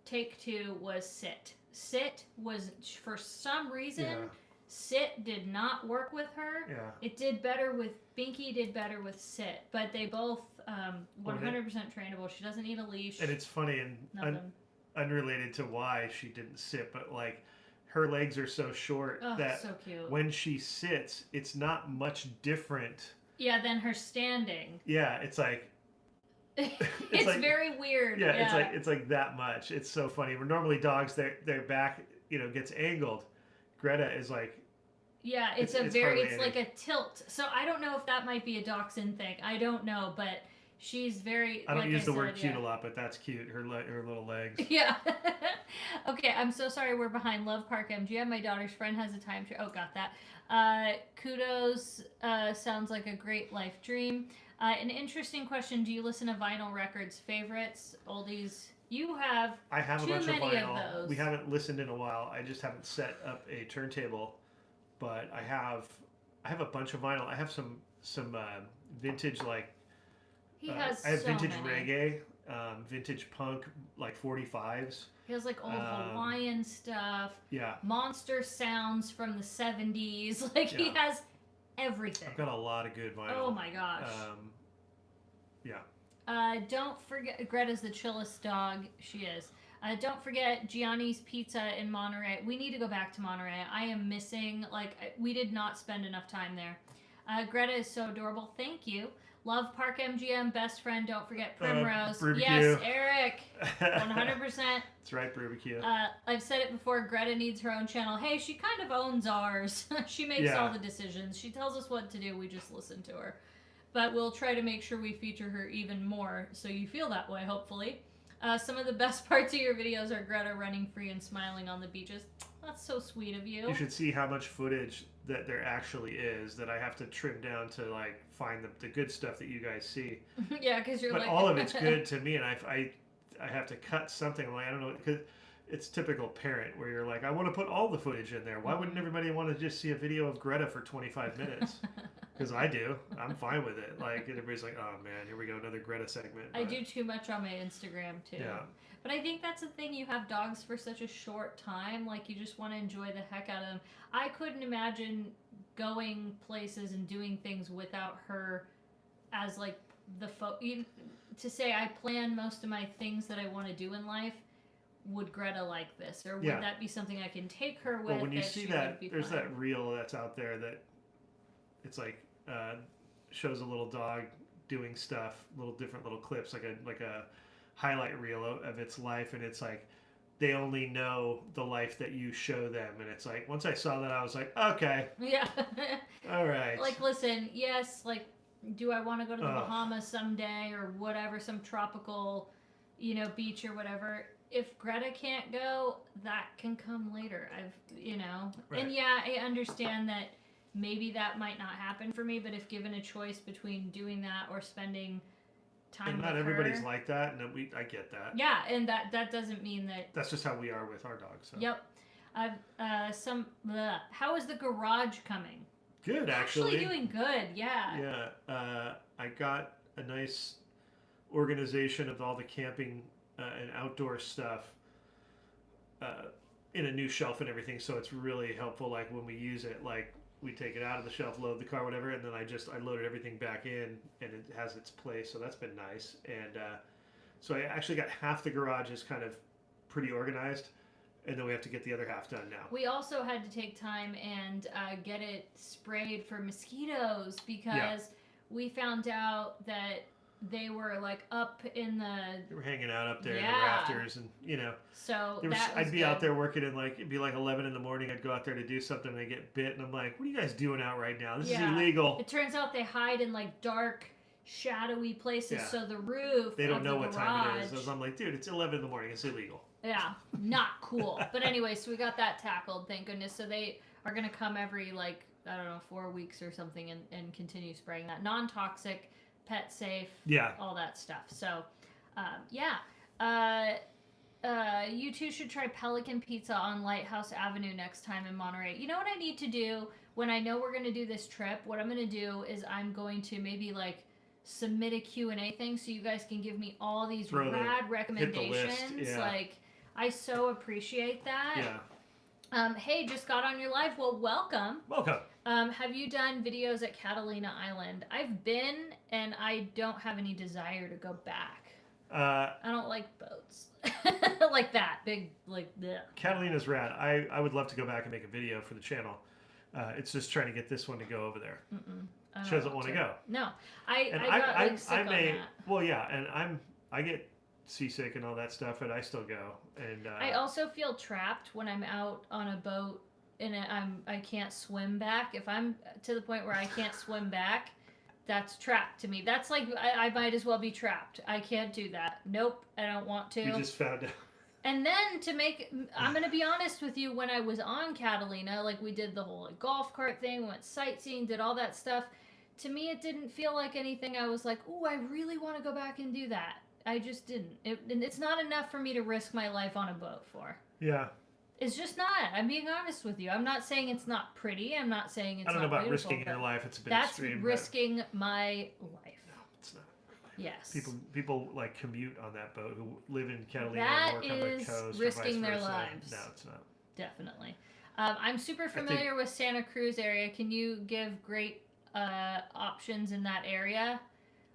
take to was sit. Sit was, for some reason, sit did not work with her. Yeah. It did better with, Binky did better with sit. But they both 100% trainable. She doesn't need a leash. And it's funny and unrelated to why she didn't sit, but like her legs are so short that so cute. When she sits, it's not much different. Yeah, than her standing. Yeah, it's like it's like, very weird. Yeah, it's like that much. It's so funny. Where normally dogs their back gets angled. Greta is like. Yeah, it's like a tilt. So I don't know if that might be a dachshund thing. I don't know, but she's very. I don't use the word cute a lot, but that's cute. Her little legs. Yeah. Okay, I'm so sorry we're behind. Love Park MGM. My daughter's friend has a timeshare. Oh, got that. Kudos. Sounds like a great life dream. An interesting question. Do you listen to vinyl records? Favorites? Oldies? You have I have a too bunch of many of vinyl. those. We haven't listened in a while. I just haven't set up a turntable, but I have a bunch of vinyl. I have some vintage like He has I have so vintage many. reggae, vintage punk like 45s. He has like old Hawaiian stuff. Yeah. Monster sounds from the 70s. Like he has everything. I've got a lot of good vinyl. Oh my gosh. Yeah. Don't forget, Greta's the chillest dog. She is. Don't forget Gianni's Pizza in Monterey. We need to go back to Monterey. I am missing, we did not spend enough time there. Greta is so adorable. Thank you. Love Park MGM, best friend. Don't forget Primrose. Yes, Eric. 100%. That's right, Barbecue. I've said it before. Greta needs her own channel. Hey, she kind of owns ours. She makes all the decisions. She tells us what to do. We just listen to her. But we'll try to make sure we feature her even more so you feel that way, hopefully. Some of the best parts of your videos are Greta running free and smiling on the beaches. That's so sweet of you. You should see how much footage that there actually is that I have to trim down to like find the good stuff that you guys see. Yeah, because you're but like... all of it's good to me, and I have to cut something. I'm like, I don't know, because it's typical parent where you're like, I want to put all the footage in there. Why wouldn't everybody want to just see a video of Greta for 25 minutes? Because I do. I'm fine with it. Like, everybody's like, oh man, here we go, another Greta segment. But I do too much on my Instagram too. Yeah. But I think that's the thing. You have dogs for such a short time. Like, you just want to enjoy the heck out of them. I couldn't imagine going places and doing things without her as like to say I plan most of my things that I want to do in life. Would Greta like this, or would that be something I can take her with? Well, when you see that, there's fine? that reel that's out there that it's like shows a little dog doing stuff, different little clips, like a highlight reel of its life, and it's like they only know the life that you show them, and it's like once I saw that, I was like, okay, yeah, all right. Like, listen, yes, like, do I want to go to the Bahamas someday or whatever, some tropical, beach or whatever? If Greta can't go, that can come later. Right. And yeah, I understand that maybe that might not happen for me, but if given a choice between doing that or spending time and with not her, everybody's like that, and I get that. Yeah, and that doesn't mean that. That's just how we are with our dogs. So. Yep. How is the garage coming? Good, actually. Doing good. Yeah. Yeah. I got a nice organization of all the camping and outdoor stuff in a new shelf and everything, so it's really helpful. Like when we use it, like we take it out of the shelf, load the car, whatever, and then I loaded everything back in, and it has its place. So that's been nice. And so I actually got half the garage is kind of pretty organized, and then we have to get the other half done now. We also had to take time and get it sprayed for mosquitoes because we found out that they were like up in they were hanging out up there in the rafters, and so I'd be out there working, and like it'd be like 11 in the morning. I'd go out there to do something, and I get bit, and I'm like, what are you guys doing out right now? This is illegal. It turns out they hide in like dark, shadowy places, so the roof, they don't know what time it is. So I'm like, dude, it's 11 in the morning, it's illegal. Yeah, not cool. But anyway, so we got that tackled, thank goodness. So they are going to come every 4 weeks or something and continue spraying that. Non-toxic, pet safe, all that stuff. So, you two should try Pelican Pizza on Lighthouse Avenue next time in Monterey. You know what I need to do when I know we're going to do this trip? What I'm going to do is I'm going to maybe submit a Q&A thing so you guys can give me all these rad recommendations. I so appreciate that. Yeah. Hey, just got on your live. Well, welcome. Welcome. Have you done videos at Catalina Island? I've been, and I don't have any desire to go back. I don't like boats. Like that. Big, bleh. Catalina's rad. I would love to go back and make a video for the channel. It's just trying to get this one to go over there. She doesn't want to go. No. I got sick on that. Well, yeah, and I get seasick and all that stuff, and I still go. And I also feel trapped when I'm out on a boat and I can't swim back. If I'm to the point where I can't swim back, that's trapped to me. That's like I might as well be trapped. I can't do that. Nope, I don't want to. We just found out. And then I'm going to be honest with you, when I was on Catalina, we did the whole golf cart thing, went sightseeing, did all that stuff. To me, it didn't feel like anything I was like, ooh, I really want to go back and do that. I just didn't. And it's not enough for me to risk my life on a boat for. Yeah. It's just not. I'm being honest with you. I'm not saying it's not pretty. I'm not saying it's not I don't know about beautiful, risking your life. It's a bit that's extreme. That's risking my life. No, it's not. Yes. People like commute on that boat who live in Catalina that and work on the coast. Is risking their versa. lives. No, it's not. Definitely. I'm super familiar with Santa Cruz area. Can you give great options in that area?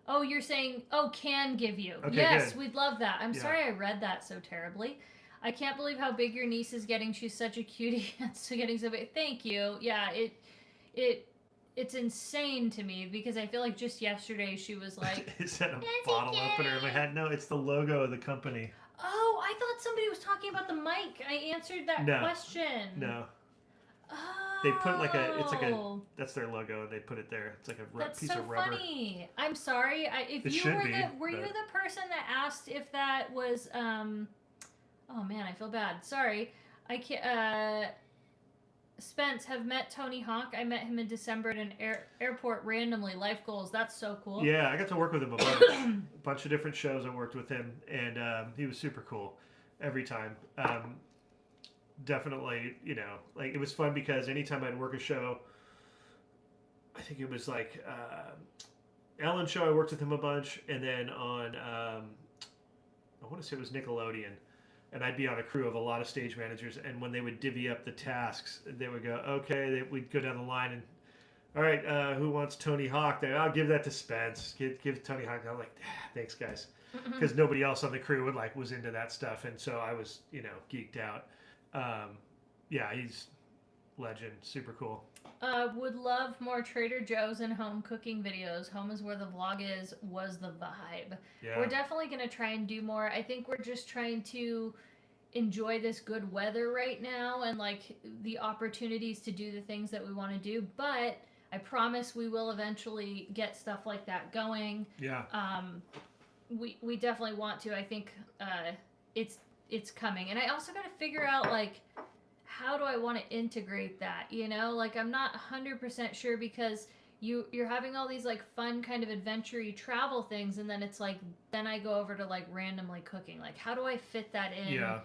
Oh, you're saying, can give you. Okay, yes, good. We'd love that. I'm sorry I read that so terribly. I can't believe how big your niece is getting. She's such a cutie. So getting so big. Thank you. Yeah, it's insane to me because I feel like just yesterday she was like, is that a bottle opener in my head? No, it's the logo of the company. Oh, I thought somebody was talking about the mic. I answered that question. No. Oh. They put that's their logo. They put it there. It's like a piece of rubber. That's so funny. I'm sorry. Were you the person that asked if that was oh man, I feel bad. Sorry. I can't Spence, have met Tony Hawk. I met him in December at an airport randomly. Life goals. That's so cool. Yeah, I got to work with him a bunch of different shows. I worked with him, and he was super cool every time. Definitely, like it was fun because anytime I'd work a show, I think it was like Alan's show, I worked with him a bunch, and then on I want to say it was Nickelodeon. And I'd be on a crew of a lot of stage managers, and when they would divvy up the tasks, they would go, okay, we'd go down the line, and all right, who wants Tony Hawk? I'll give that to Spence. Give Tony Hawk. I'm like, thanks, guys, because nobody else on the crew was into that stuff, and so I was, geeked out. Yeah, he's legend, super cool. Would love more Trader Joe's and home cooking videos. Home is where the vlog was the vibe. Yeah. We're definitely going to try and do more. I think we're just trying to enjoy this good weather right now and like the opportunities to do the things that we want to do. But I promise we will eventually get stuff like that going. Yeah. We definitely want to. I think it's coming. And I also got to figure out like, how do I want to integrate that? Like I'm not 100% sure because you're having all these like fun kind of adventure-y travel things, and then it's like then I go over to like randomly cooking. Like how do I fit that in? Yeah.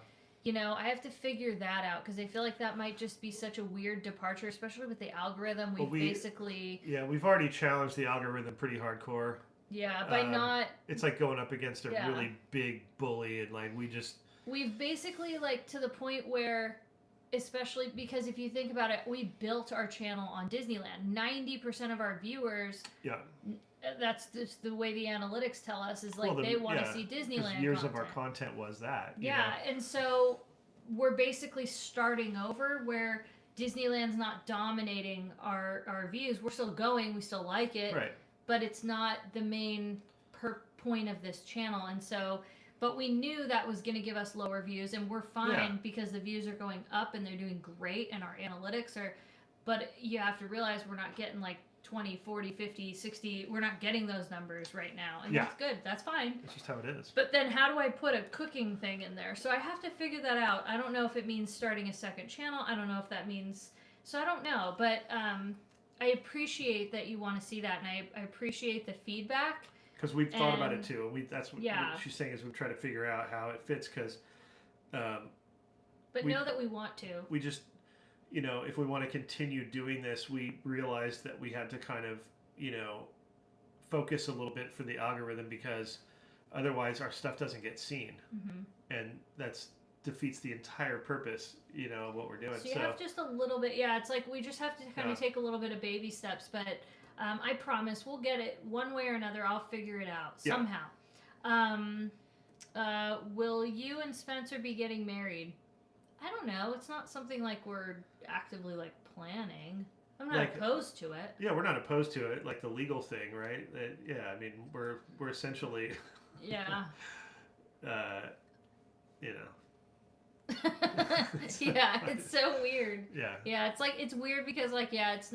I have to figure that out because I feel like that might just be such a weird departure, especially with the algorithm. We've already challenged the algorithm pretty hardcore. Yeah, by not. It's like going up against a really big bully, and like we've basically like to the point where. Especially because if you think about it, we built our channel on Disneyland. 90% of our viewers, that's just the way the analytics tell us, is like they want to see Disneyland years content. of our content was that. And so we're basically starting over where Disneyland's not dominating our views. We're still going, we still like it, right? But it's not the main point of this channel, and so... But we knew that was going to give us lower views, and we're fine because the views are going up and they're doing great, and our analytics are... But you have to realize we're not getting like 20, 40, 50, 60... We're not getting those numbers right now, and that's good. That's fine. That's just how it is. But then how do I put a cooking thing in there? So I have to figure that out. I don't know if it means starting a second channel. I don't know if that means... So I don't know, but I appreciate that you want to see that, and I appreciate the feedback. Because we've thought about it too. That's what she's saying is we've tried to figure out how it fits. Because, know that we want to. We just, if we want to continue doing this, we realized that we had to kind of, focus a little bit for the algorithm because otherwise our stuff doesn't get seen, and that's defeats the entire purpose, of what we're doing. So you have just a little bit. Yeah, it's like we just have to kind of take a little bit of baby steps, but. I promise we'll get it one way or another. I'll figure it out somehow. Will you and Spencer be getting married? I don't know. It's not something like we're actively like planning. I'm not opposed to it. Yeah, we're not opposed to it. Like the legal thing, right? I mean, we're essentially. Yeah. Yeah, it's so weird. Yeah. Yeah, it's weird because it's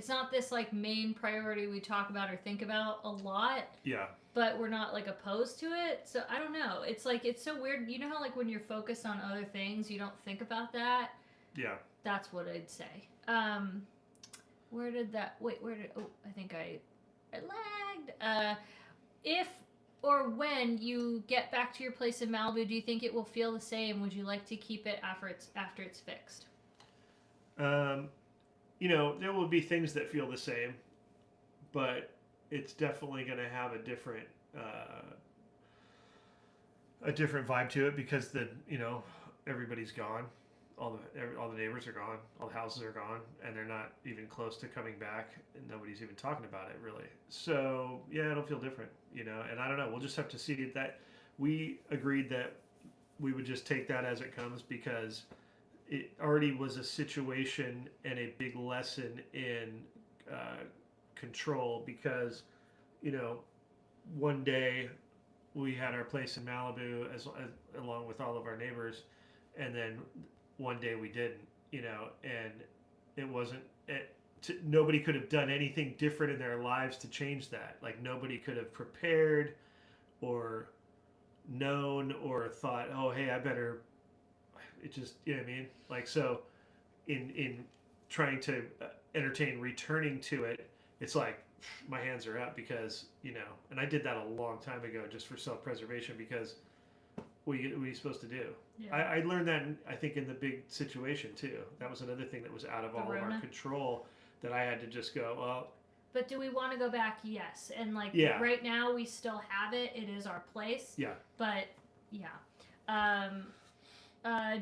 not this like main priority we talk about or think about a lot. Yeah. But we're not like opposed to it. So I don't know. It's like it's so weird. You know how like when you're focused on other things, you don't think about that? Yeah. That's what I'd say. I think I lagged. If or when you get back to your place in Malibu, do you think it will feel the same? Would you like to keep it after it's fixed? You know, there will be things that feel the same, but it's definitely going to have a different vibe to it because everybody's gone, all the neighbors are gone, all the houses are gone, and they're not even close to coming back, and nobody's even talking about it really. So yeah, it'll feel different, and I don't know. We'll just have to see that. We agreed that we would just take that as it comes because it already was a situation and a big lesson in control because, one day we had our place in Malibu as along with all of our neighbors, and then one day we didn't, and it wasn't. Nobody could have done anything different in their lives to change that. Like nobody could have prepared, or known, or thought, oh hey, I better. It just, you know what I mean? Like so, in trying to entertain returning to it, it's like my hands are up because and I did that a long time ago just for self-preservation because what are you supposed to do? Yeah. I learned that I think in the big situation too. That was another thing that was out of all of our control that I had to just go, well. But do we want to go back? Yes. And right now we still have it. It is our place. Yeah. But yeah.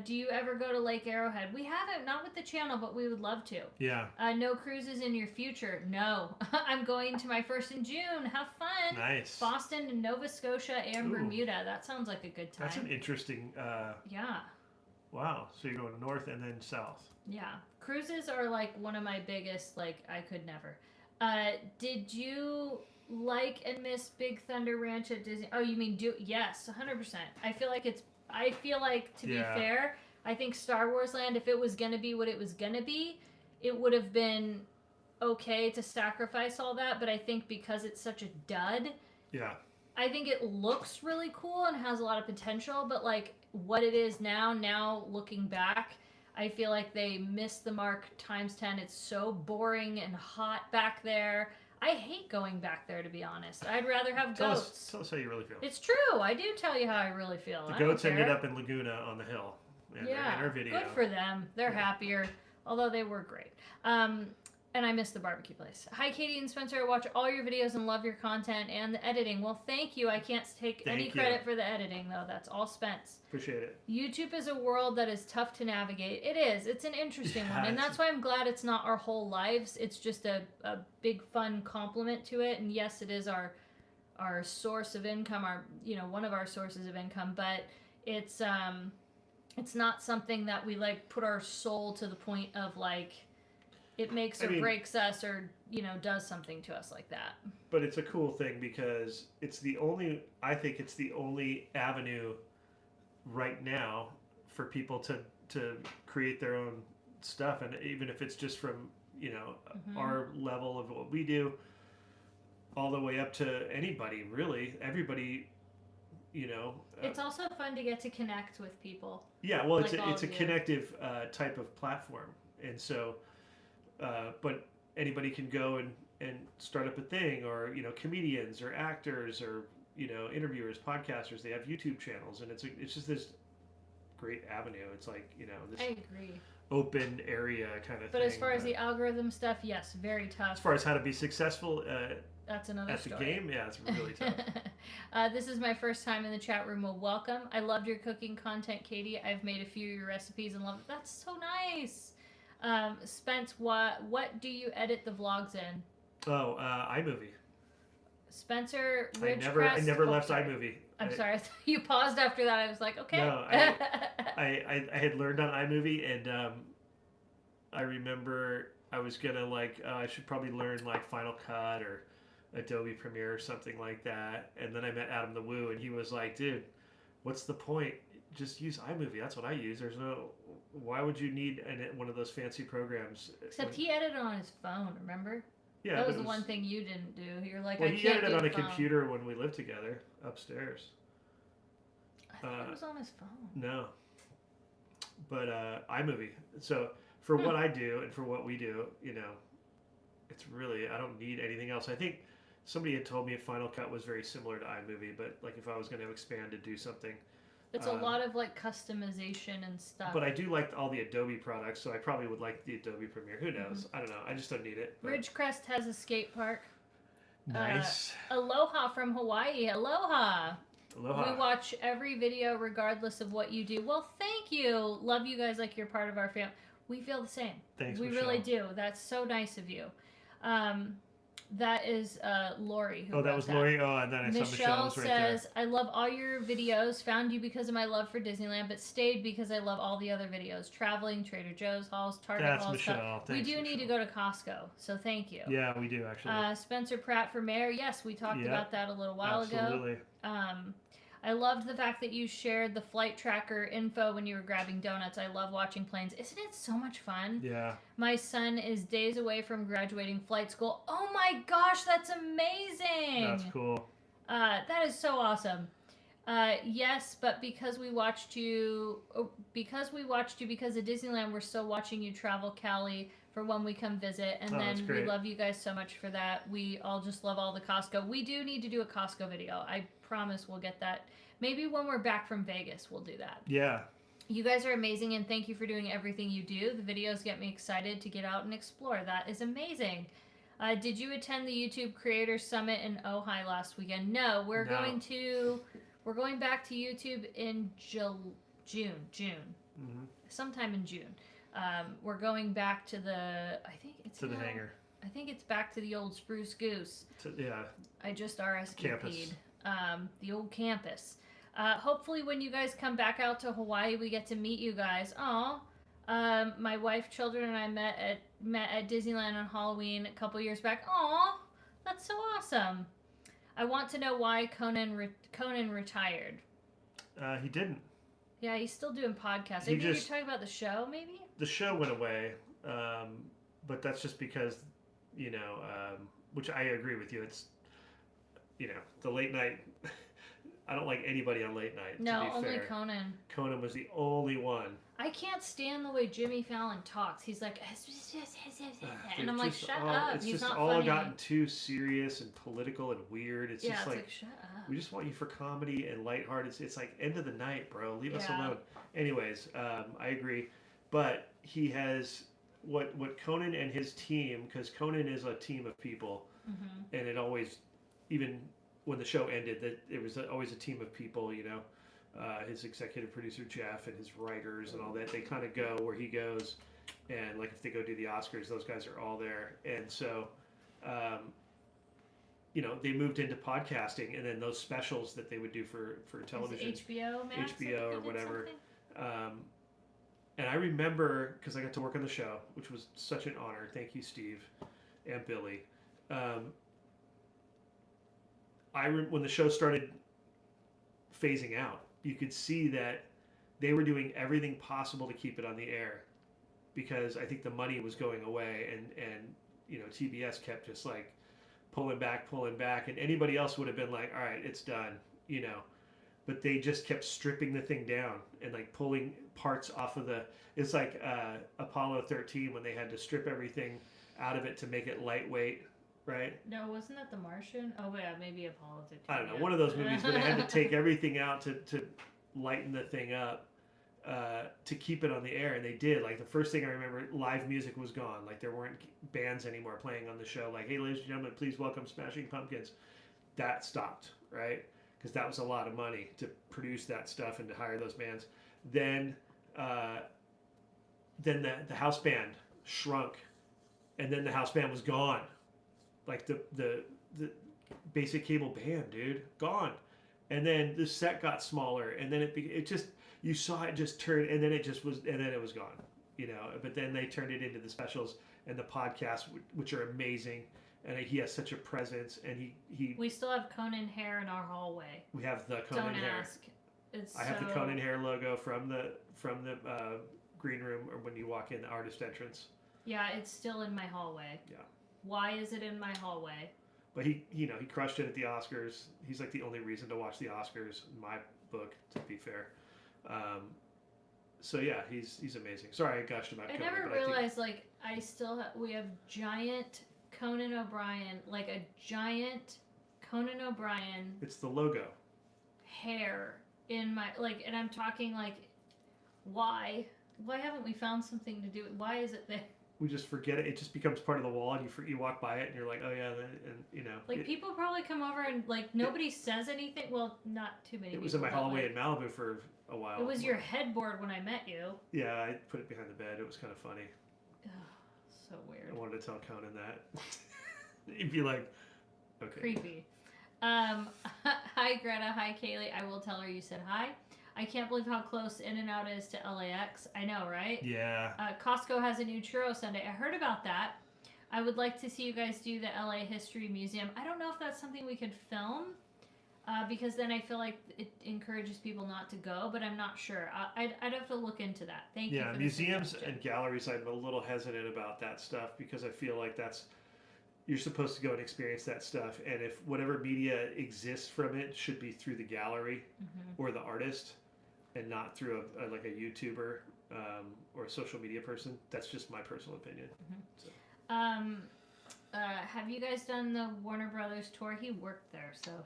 Do you ever go to Lake Arrowhead? We haven't, not with the channel, but we would love to. Yeah. No cruises in your future? No. I'm going to my first in June. Have fun. Nice. Boston and Nova Scotia and Bermuda. That sounds like a good time. That's an interesting... yeah. Wow. So you're going north and then south. Yeah. Cruises are one of my biggest, I could never. Did you like and miss Big Thunder Ranch at Disney? Oh, you mean yes, 100%. I feel like, to be fair, I think Star Wars Land, if it was going to be what it was going to be, it would have been okay to sacrifice all that. But I think because it's such a dud, I think it looks really cool and has a lot of potential. But what it is now looking back, I feel like they missed the mark times 10. It's so boring and hot back there. I hate going back there, to be honest. I'd rather have goats. Tell us how you really feel. It's true. I do tell you how I really feel. The goats ended up in Laguna on the hill. In our video. Good for them. They're happier, although they were great. And I miss the barbecue place. Hi, Katie and Spencer. I watch all your videos and love your content and the editing. Well, thank you. I can't take any credit for the editing, though. That's all Spence. Appreciate it. YouTube is a world that is tough to navigate. It is. It's an interesting one. And that's why I'm glad it's not our whole lives. It's just a big, fun complement to it. And yes, it is our source of income, one of our sources of income. But it's not something that we, put our soul to the point of, it makes or breaks us or, does something to us like that. But it's a cool thing because I think it's the only avenue right now for people to create their own stuff. And even if it's just from, our level of what we do all the way up to anybody, really, everybody, it's also fun to get to connect with people. Yeah, well, it's a connective type of platform. And so... but anybody can go and start up a thing, or comedians or actors or interviewers, podcasters. They have YouTube channels, and it's just this great avenue. It's this I agree. Open area kind of thing. But as far as the algorithm stuff, yes, very tough. As far as how to be successful that's another at story. The game, yeah, it's really tough. This is my first time in the chat room. Well, welcome. I loved your cooking content, Katie. I've made a few of your recipes and love it. That's so nice. Spence, what do you edit the vlogs in? Oh, iMovie. Spencer Ridgecrest. I never left iMovie. I'm sorry. You paused after that. I was like, okay. No, I had learned on iMovie, and I remember I was gonna I should probably learn Final Cut or Adobe Premiere or something like that. And then I met Adam the Woo, and he was like, dude, what's the point? Just use iMovie. That's what I use. Why would you need one of those fancy programs? Except he edited on his phone, remember? Yeah, that was the one thing you didn't do. You're like, well, he edited on a computer when we lived together upstairs. I thought it was on his phone. No. But iMovie. So for what I do and for what we do, it's really, I don't need anything else. I think somebody had told me Final Cut was very similar to iMovie, but like if I was going to expand to do something. It's a lot of like customization and stuff. But I do like all the Adobe products, so I probably would like the Adobe Premiere. Who knows? I don't know. I just don't need it. But... Ridgecrest has a skate park. Nice. Aloha from Hawaii. Aloha. Aloha. We watch every video regardless of what you do. Well, thank you. Love you guys like you're part of our family. We feel the same. Thanks, we Michelle. really do. That's so nice of you. That is Lori. Who that was that. Lori. Oh, and then I saw Michelle's right there. Says, I love all your videos. Found you because of my love for Disneyland, but stayed because I love all the other videos. Traveling, Trader Joe's hauls, Target That's hauls. Michelle. We do need to go to Costco, so thank you. Yeah, we do, actually. Spencer Pratt for mayor. Yes, we talked about that a little while ago. I loved the fact that you shared the flight tracker info when you were grabbing donuts. I love watching planes. Isn't it so much fun? Yeah. My son is days away from graduating flight school. Oh my gosh, that's amazing. That's cool. That is so awesome. Yes, but because we watched you because of Disneyland, we're still watching you travel Cali for when we come visit. And then we love you guys so much for that. We all just love all the Costco. We do need to do a Costco video. I promise we'll get that. Maybe when we're back from Vegas, we'll do that. Yeah. You guys are amazing, and thank you for doing everything you do. The videos get me excited to get out and explore. That is amazing. Did you attend the YouTube Creator Summit in Ojai last weekend? No, we're going back to YouTube in June. Mm-hmm. Sometime in June. We're going back to the hangar. I think it's back to the old Spruce Goose. I just RSVP'd. Campus. The old campus. Hopefully when you guys come back out to Hawaii, we get to meet you guys. My wife, children, and I met at Disneyland on Halloween a couple years back. Aw, that's so awesome. I want to know why Conan retired. He didn't. Yeah, he's still doing podcasts. Maybe you're talking about the show, maybe? The show went away, but that's just because, which I agree with you. It's, the late night. I don't like anybody on late night. No, to be only fair. Conan. Conan was the only one. I can't stand the way Jimmy Fallon talks. He's like, and I'm like, shut up. It's He's just not all funny. gotten too serious and political and weird. It's just like, shut up. We just want you for comedy and lighthearted. It's like end of the night, bro. Leave us alone. Anyways, I agree, but he has what Conan and his team, because Conan is a team of people, and it always, even when the show ended, that it was always a team of people. His executive producer Jeff and his writers and all that. They kind of go where he goes, and like if they go do the Oscars, those guys are all there. And so, they moved into podcasting, and then those specials that they would do for television, HBO Max, HBO or whatever. And I remember, because I got to work on the show, which was such an honor. Thank you, Steve and Billy. When the show started phasing out, you could see that they were doing everything possible to keep it on the air, because I think the money was going away, and TBS kept just like pulling back, and anybody else would have been like, all right, it's done, but they just kept stripping the thing down and like pulling parts off of it's like Apollo 13 when they had to strip everything out of it to make it lightweight. Right? No, wasn't that The Martian? Oh, yeah, maybe Apollo 13. I don't know. One of those movies where they had to take everything out to lighten the thing up to keep it on the air, and they did. Like, the first thing I remember, live music was gone. Like, there weren't bands anymore playing on the show. Like, hey, ladies and gentlemen, please welcome Smashing Pumpkins. That stopped, right? Because that was a lot of money to produce that stuff and to hire those bands. Then the house band shrunk, and then the house band was gone. Like the basic cable band, dude, gone. And then the set got smaller, and then it just, you saw it just turn, and then it was gone, But then they turned it into the specials and the podcasts, which are amazing. And he has such a presence, and he. We still have Conan hair in our hallway. We have the Conan Don't hair. Ask. I have the Conan hair logo from the green room, or when you walk in the artist entrance. Yeah, it's still in my hallway. Yeah. Why is it in my hallway? But he crushed it at the Oscars. He's like the only reason to watch the Oscars in my book, to be fair. So yeah, he's amazing. Sorry, I gushed about Conan. I never realized we have giant Conan O'Brien, like a giant Conan O'Brien. It's the logo. Hair in my and I'm talking like, why haven't we found something to do? Why is it there? We just forget it. It just becomes part of the wall, and you walk by it, and you're like, oh yeah, and people probably come over and nobody says anything. Well, not too many. It was in my hallway in Malibu for a while. It was your headboard when I met you. Yeah, I put it behind the bed. It was kind of funny. Ugh, so weird. I wanted to tell Conan that. He'd be like, okay. Creepy. Hi Greta, hi Kaylee. I will tell her you said hi. I can't believe how close In-N-Out is to LAX. I know, right? Yeah. Costco has a new churro sundae. I heard about that. I would like to see you guys do the LA History Museum. I don't know if that's something we could film, because then I feel like it encourages people not to go, but I'm not sure. I'd have to look into that. Thank you. Yeah, museums and galleries, I'm a little hesitant about that stuff because I feel like you're supposed to go and experience that stuff, and if whatever media exists from it should be through the gallery or the artist, and not through a YouTuber or a social media person. That's just my personal opinion. So. Have you guys done the Warner Brothers tour? He worked there, so.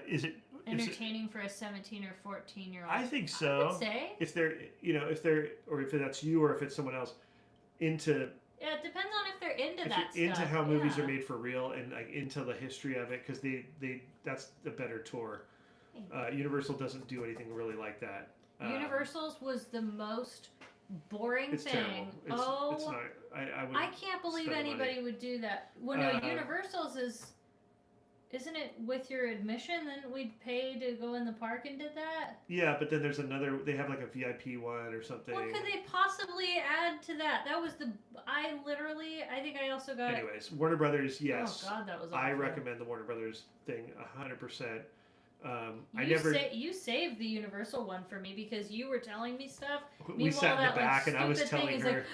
Is it entertaining for a 17 or 14-year-old? I think so. I would say if that's you or if it's someone else into. Yeah, it depends on if they're into that stuff. Into how movies are made for real and into the history of it, because that's the better tour. Universal doesn't do anything really like that. Universal's was the most boring it's thing. Terrible. It's not. I can't believe anybody would do that. Well, no, Universal's isn't it with your admission? Then we'd pay to go in the park and did that. Yeah, but then there's another. They have like a VIP one or something. What could they possibly add to that? That was I think I also got. Anyways, Warner Brothers, yes. Oh God, that was awful. I recommend the Warner Brothers thing 100%. You saved the Universal one for me because you were telling me stuff. We sat in the back and I was telling her.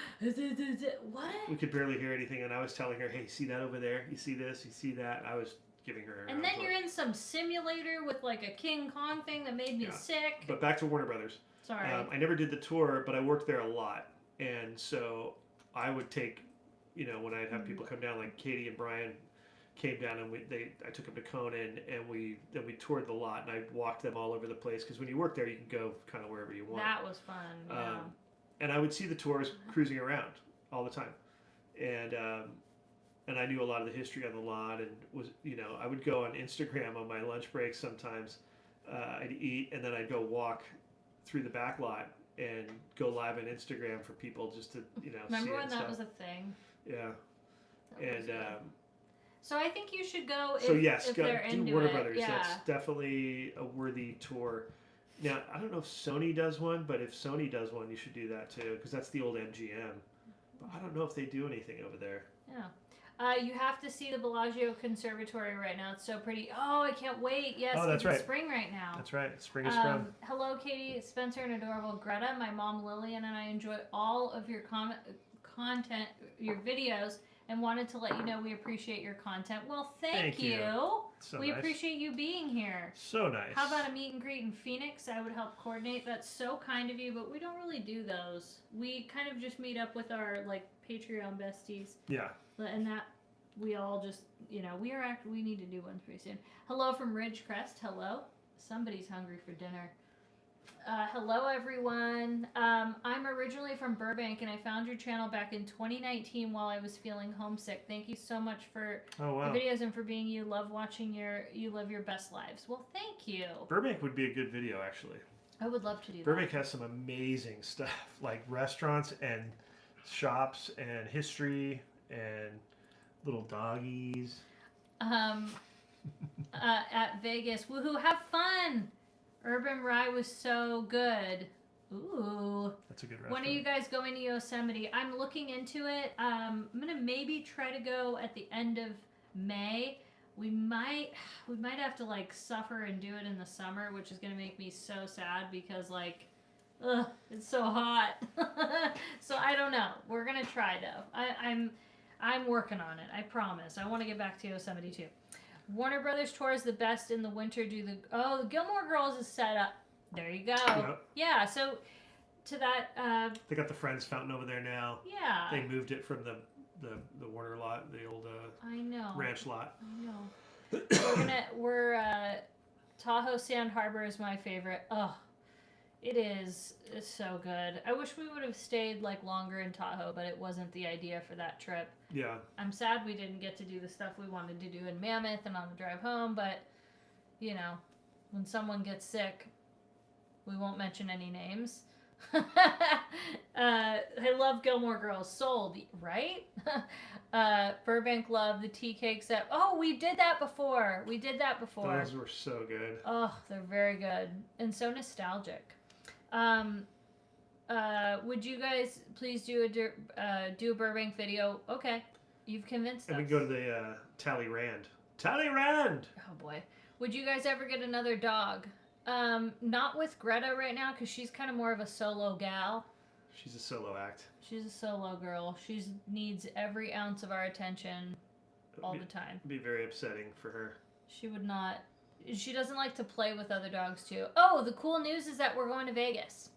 What? We could barely hear anything, and I was telling her, "Hey, see that over there? You see this? You see that?" I was giving her. And then you're in some simulator with like a King Kong thing that made me sick. But back to Warner Brothers. Sorry. I never did the tour, but I worked there a lot, and so I would take, when I'd have people come down, like Katie and Brian came down, and I took them to Conan, and we toured the lot, and I walked them all over the place, because when you work there, you can go kind of wherever you want. That was fun. Yeah. And I would see the tours cruising around all the time, and I knew a lot of the history on the lot, and I would go on Instagram on my lunch breaks sometimes. I'd eat, and then I'd go walk through the back lot and go live on Instagram for people just to Remember see when it that was a thing? Yeah. And so I think you should go. If they're do into Warner it. Brothers. Yeah. That's definitely a worthy tour. Now I don't know if Sony does one, but if Sony does one, you should do that too, because that's the old MGM. But I don't know if they do anything over there. Yeah. You have to see the Bellagio Conservatory right now. It's so pretty. Oh, I can't wait. Yes, that's right. It's spring right now. That's right. Spring is sprung. Hello, Katie, Spencer, and adorable Greta. My mom Lillian and I enjoy all of your content, your videos, and wanted to let you know we appreciate your content. Well, thank you. So we nice. Appreciate you being here. So nice. How about a meet and greet in Phoenix? I would help coordinate. That's so kind of you, but we don't really do those. We kind of just meet up with our Patreon besties. Yeah. And that we all just, we need to do one pretty soon. Hello from Ridgecrest. Hello. Somebody's hungry for dinner. Hello, everyone. I'm originally from Burbank, and I found your channel back in 2019 while I was feeling homesick. Thank you so much for the videos and for being you. Love watching you live your best lives. Well, thank you. Burbank would be a good video, actually. I would love to do Burbank has some amazing stuff, like restaurants and shops and history and little doggies. At Vegas. Woohoo, have fun! Urban Rye was so good. Ooh. That's a good restaurant. When are you guys going to Yosemite? I'm looking into it. I'm going to maybe try to go at the end of May. We might have to suffer and do it in the summer, which is going to make me so sad because it's so hot. So I don't know. We're going to try though. I'm working on it. I promise. I want to get back to Yosemite too. Warner Brothers tour is the best in the winter. The Gilmore Girls is set up. There you go. Yep. Yeah. So to that. They got the Friends fountain over there now. Yeah. They moved it from the Warner lot, the old I know. ranch lot. I know. Tahoe Sand Harbor is my favorite. Oh, it's so good. I wish we would have stayed like longer in Tahoe, but it wasn't the idea for that trip. Yeah. I'm sad we didn't get to do the stuff we wanted to do in Mammoth and on the drive home, but you know, when someone gets sick, we won't mention any names. I love Gilmore Girls. Sold, right? Burbank love the tea cakes. We did that before. Those were so good. Oh, they're very good and so nostalgic. Would you guys please do a Burbank video? Okay, you've convinced us. And we go to the Talleyrand. Talleyrand! Oh boy. Would you guys ever get another dog? Not with Greta right now because she's kind of more of a solo gal. She's a solo act. She's a solo girl. She needs every ounce of our attention all the time. It'd be very upsetting for her. She would not. She doesn't like to play with other dogs too. Oh, the cool news is that we're going to Vegas.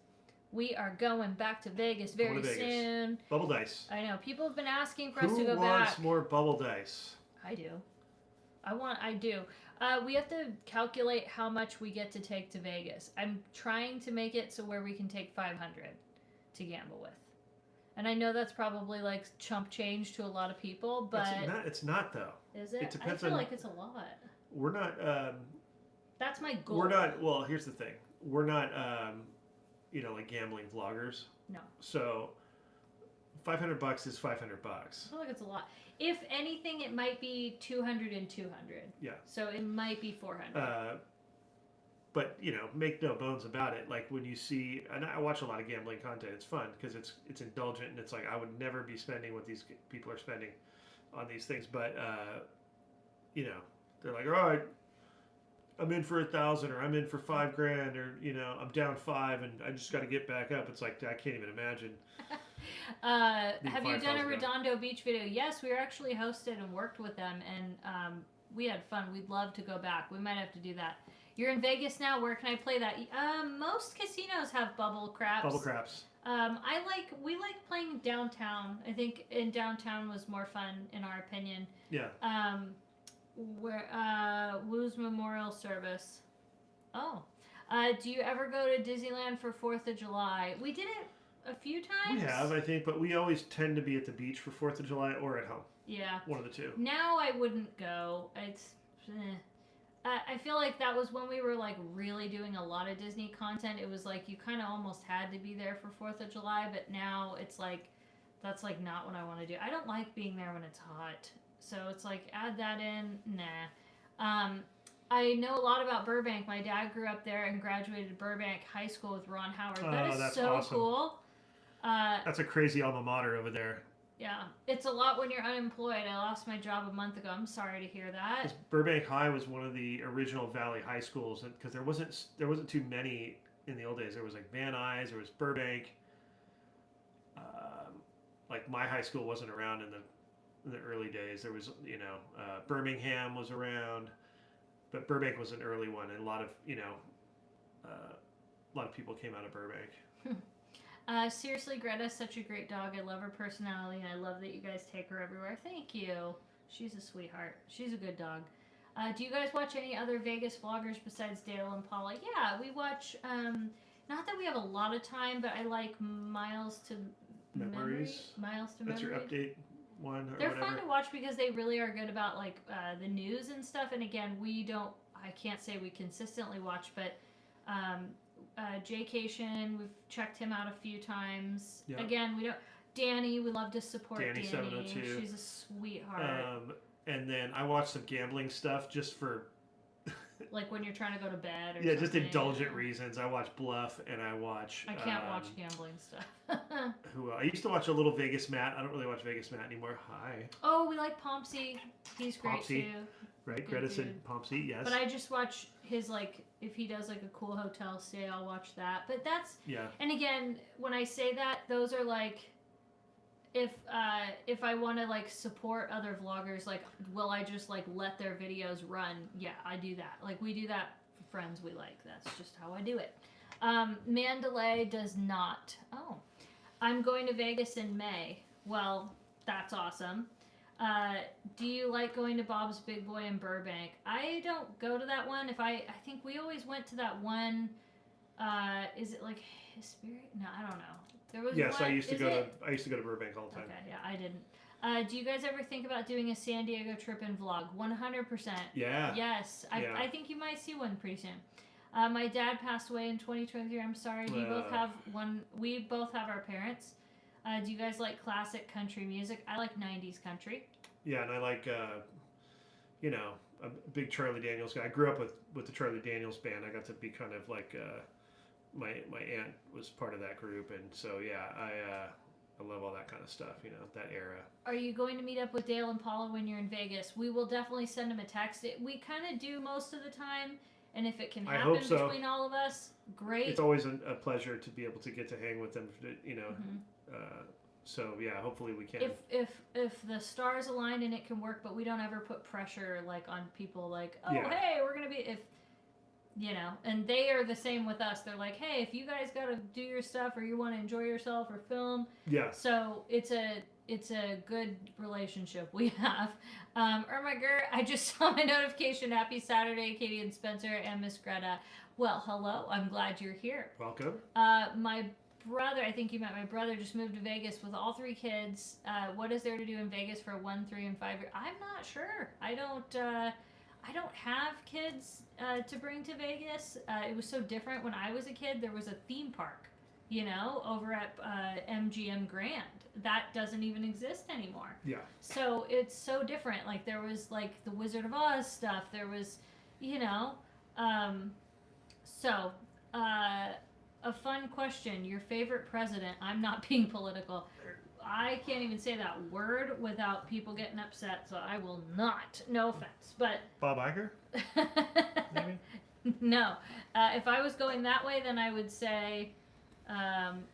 We are going back to Vegas very soon. Bubble dice. I know. People have been asking for us to go back. Who wants more bubble dice? I do. I do. We have to calculate how much we get to take to Vegas. I'm trying to make it so where we can take 500 to gamble with. And I know that's probably like chump change to a lot of people, but... It's not though. Is it? It depends I feel like it's a lot. We're not... That's my goal. We're not... Well, here's the thing. We're not, like gambling vloggers. No. So, $500 is $500. I feel like it's a lot. If anything, it might be 200 and 200. Yeah. So it might be 400. But make no bones about it. Like when you see, and I watch a lot of gambling content. It's fun because it's indulgent and it's like I would never be spending what these people are spending on these things. But they're like, all right, I'm in for 1,000 or I'm in for $5,000 or I'm down 5 and I just got to get back up. It's like I can't even imagine. Have you done a Redondo Beach video? Yes, we were actually hosted and worked with them, and we had fun. We'd love to go back. We might have to do that. You're in Vegas now. Where can I play that? Most casinos have bubble craps. Bubble craps. We like playing downtown. I think in downtown was more fun in our opinion. Yeah. Woo's memorial service. Oh. Do you ever go to Disneyland for 4th of July? We did it a few times. We have, I think, but we always tend to be at the beach for 4th of July or at home. Yeah. One of the two. Now I wouldn't go. I feel like that was when we were like really doing a lot of Disney content. It was like you kind of almost had to be there for 4th of July, but now it's like that's like not what I want to do. I don't like being there when it's hot. So it's like add that in. Nah. I know a lot about Burbank. My dad grew up there and graduated Burbank High School with Ron Howard. That is so awesome. cool. That's a crazy alma mater over there. Yeah, it's a lot when you're unemployed. I lost my job a month ago. I'm sorry to hear that. Burbank High was one of the original Valley high schools because there wasn't too many in the old days. There was like Van Nuys, there was Burbank. Like my high school wasn't around in the early days. There was Birmingham was around, but Burbank was an early one, and a lot of people came out of Burbank. Seriously, Greta's such a great dog. I love her personality, and I love that you guys take her everywhere. Thank you. She's a sweetheart. She's a good dog. Do you guys watch any other Vegas vloggers besides Dale and Paula? Yeah, we watch, not that we have a lot of time, but I like Miles to Memory. That's your update one or They're whatever. fun to watch because they really are good about like the news and stuff. And again, I can't say we consistently watch, but Jaycation, we've checked him out a few times. Yep. Again, Danny, we love to support Danny. 702. She's a sweetheart. And then I watch some gambling stuff just for... like when you're trying to go to bed or just indulgent reasons. I watch Bluff and I watch... I can't watch gambling stuff. I used to watch a little Vegas Matt. I don't really watch Vegas Matt anymore. Hi. Oh, we like Pompsy. He's great too. Right, Greta said Pompsy, yes. But I just watch his, like, if he does, like, a cool hotel stay, I'll watch that. But that's... Yeah. And again, when I say that, those are, like, if I want to, like, support other vloggers, like, will I just, like, let their videos run? Yeah, I do that. Like, we do that for friends we like. That's just how I do it. Mandalay does not. Oh. I'm going to Vegas in May. Well... That's awesome. Do you like going to Bob's Big Boy in Burbank? I don't go to that one. I think we always went to that one. Is it like Spirit? No, I don't know. There was yes, one, I used to go to Burbank all the time. Okay, yeah, I didn't. Do you guys ever think about doing a San Diego trip and vlog? 100%. Yeah. Yes, I think you might see one pretty soon. My dad passed away in 2023. I'm sorry. We both have one. We both have our parents. Do you guys like classic country music? I like 90s country. Yeah, and I like, a big Charlie Daniels guy. I grew up with the Charlie Daniels band. I got to be kind of like, my aunt was part of that group, and so yeah, I love all that kind of stuff. That era. Are you going to meet up with Dale and Paula when you're in Vegas? We will definitely send them a text. We kind of do most of the time. And if it can happen between all of us, great. It's always a pleasure to be able to get to hang with them, so yeah, hopefully we can. If the stars align and it can work, but we don't ever put pressure like on people like, yeah. Hey, we're gonna be and they are the same with us. They're like, hey, if you guys gotta do your stuff or you want to enjoy yourself or film, yeah. So it's a good relationship we have. Ermager, I just saw my notification. Happy Saturday, Katie and Spencer and Miss Greta. Well, hello. I'm glad you're here. Welcome. My brother, I think you met my brother, just moved to Vegas with all 3 kids. What is there to do in Vegas for 1, 3, and 5 years? I'm not sure. I don't have kids to bring to Vegas. It was so different when I was a kid. There was a theme park, over at MGM Grand. That doesn't even exist anymore. Yeah. So it's so different. Like there was like the Wizard of Oz stuff. There was, a fun question. Your favorite president? I'm not being political. I can't even say that word without people getting upset, so I will not. No offense, but Bob Iger? Maybe? No. If I was going that way, then I would say,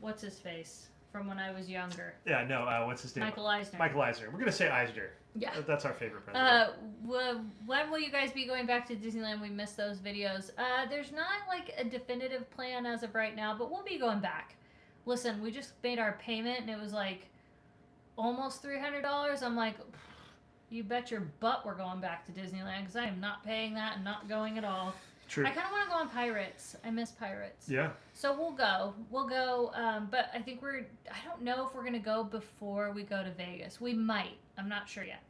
what's his face from when I was younger? Yeah, no. What's his name? Michael Eisner. Michael Eisner. We're gonna say Eisner. Yeah. That's our favorite president. When will you guys be going back to Disneyland? We missed those videos. There's not like a definitive plan as of right now, but we'll be going back. Listen, we just made our payment and it was like almost $300. I'm like, you bet your butt we're going back to Disneyland because I am not paying that and not going at all. True. I kind of want to go on Pirates. I miss Pirates. Yeah. So we'll go. But I think I don't know if we're going to go before we go to Vegas. We might. I'm not sure yet.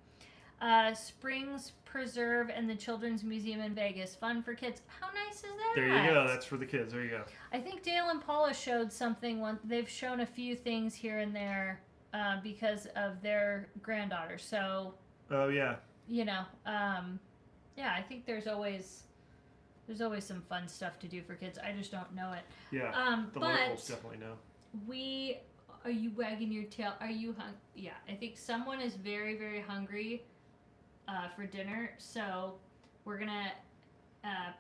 Springs Preserve and the Children's Museum in Vegas. Fun for kids. How nice is that? There you go. That's for the kids. There you go. I think Dale and Paula showed something. They've shown a few things here and there because of their granddaughter. So. Oh, yeah. Yeah, I think there's always some fun stuff to do for kids. I just don't know it. Yeah, the locals definitely know. Are you wagging your tail? Are you hungry? Yeah, I think someone is very, very hungry for dinner. So we're going to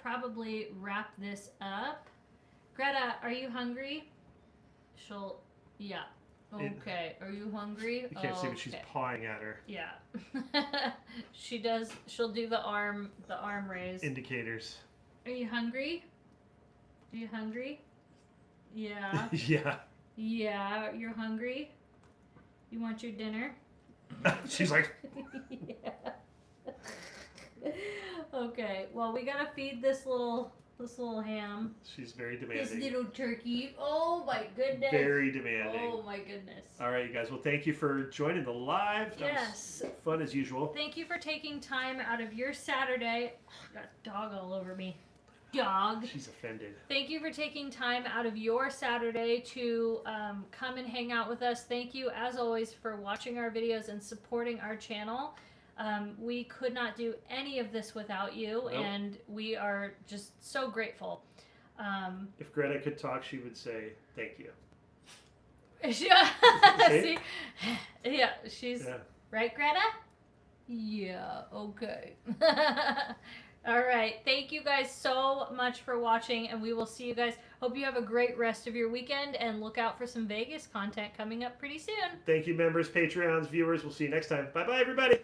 probably wrap this up. Greta, are you hungry? Yeah. Okay. Are you hungry? You can't see, but she's pawing at her. Yeah. She does. She'll do the arm raise. Indicators. Are you hungry? Are you hungry? Yeah. Yeah. Yeah, you're hungry? You want your dinner? She's like... Yeah. Okay, well, we gotta feed this little ham. She's very demanding. This little turkey. Oh, my goodness. Very demanding. Oh, my goodness. All right, you guys. Well, thank you for joining the live. That yes. was fun as usual. Thank you for taking time out of your Saturday. Oh, got a dog all over me. Dog. She's offended. Thank you for taking time out of your Saturday to come and hang out with us. Thank you, as always, for watching our videos and supporting our channel. We could not do any of this without you, nope. And we are just so grateful. If Greta could talk, she would say, thank you. See? Yeah, she's... Yeah. Right, Greta? Yeah, okay. All right. Thank you guys so much for watching, and we will see you guys. Hope you have a great rest of your weekend, and look out for some Vegas content coming up pretty soon. Thank you, members, Patreons, viewers. We'll see you next time. Bye-bye, everybody.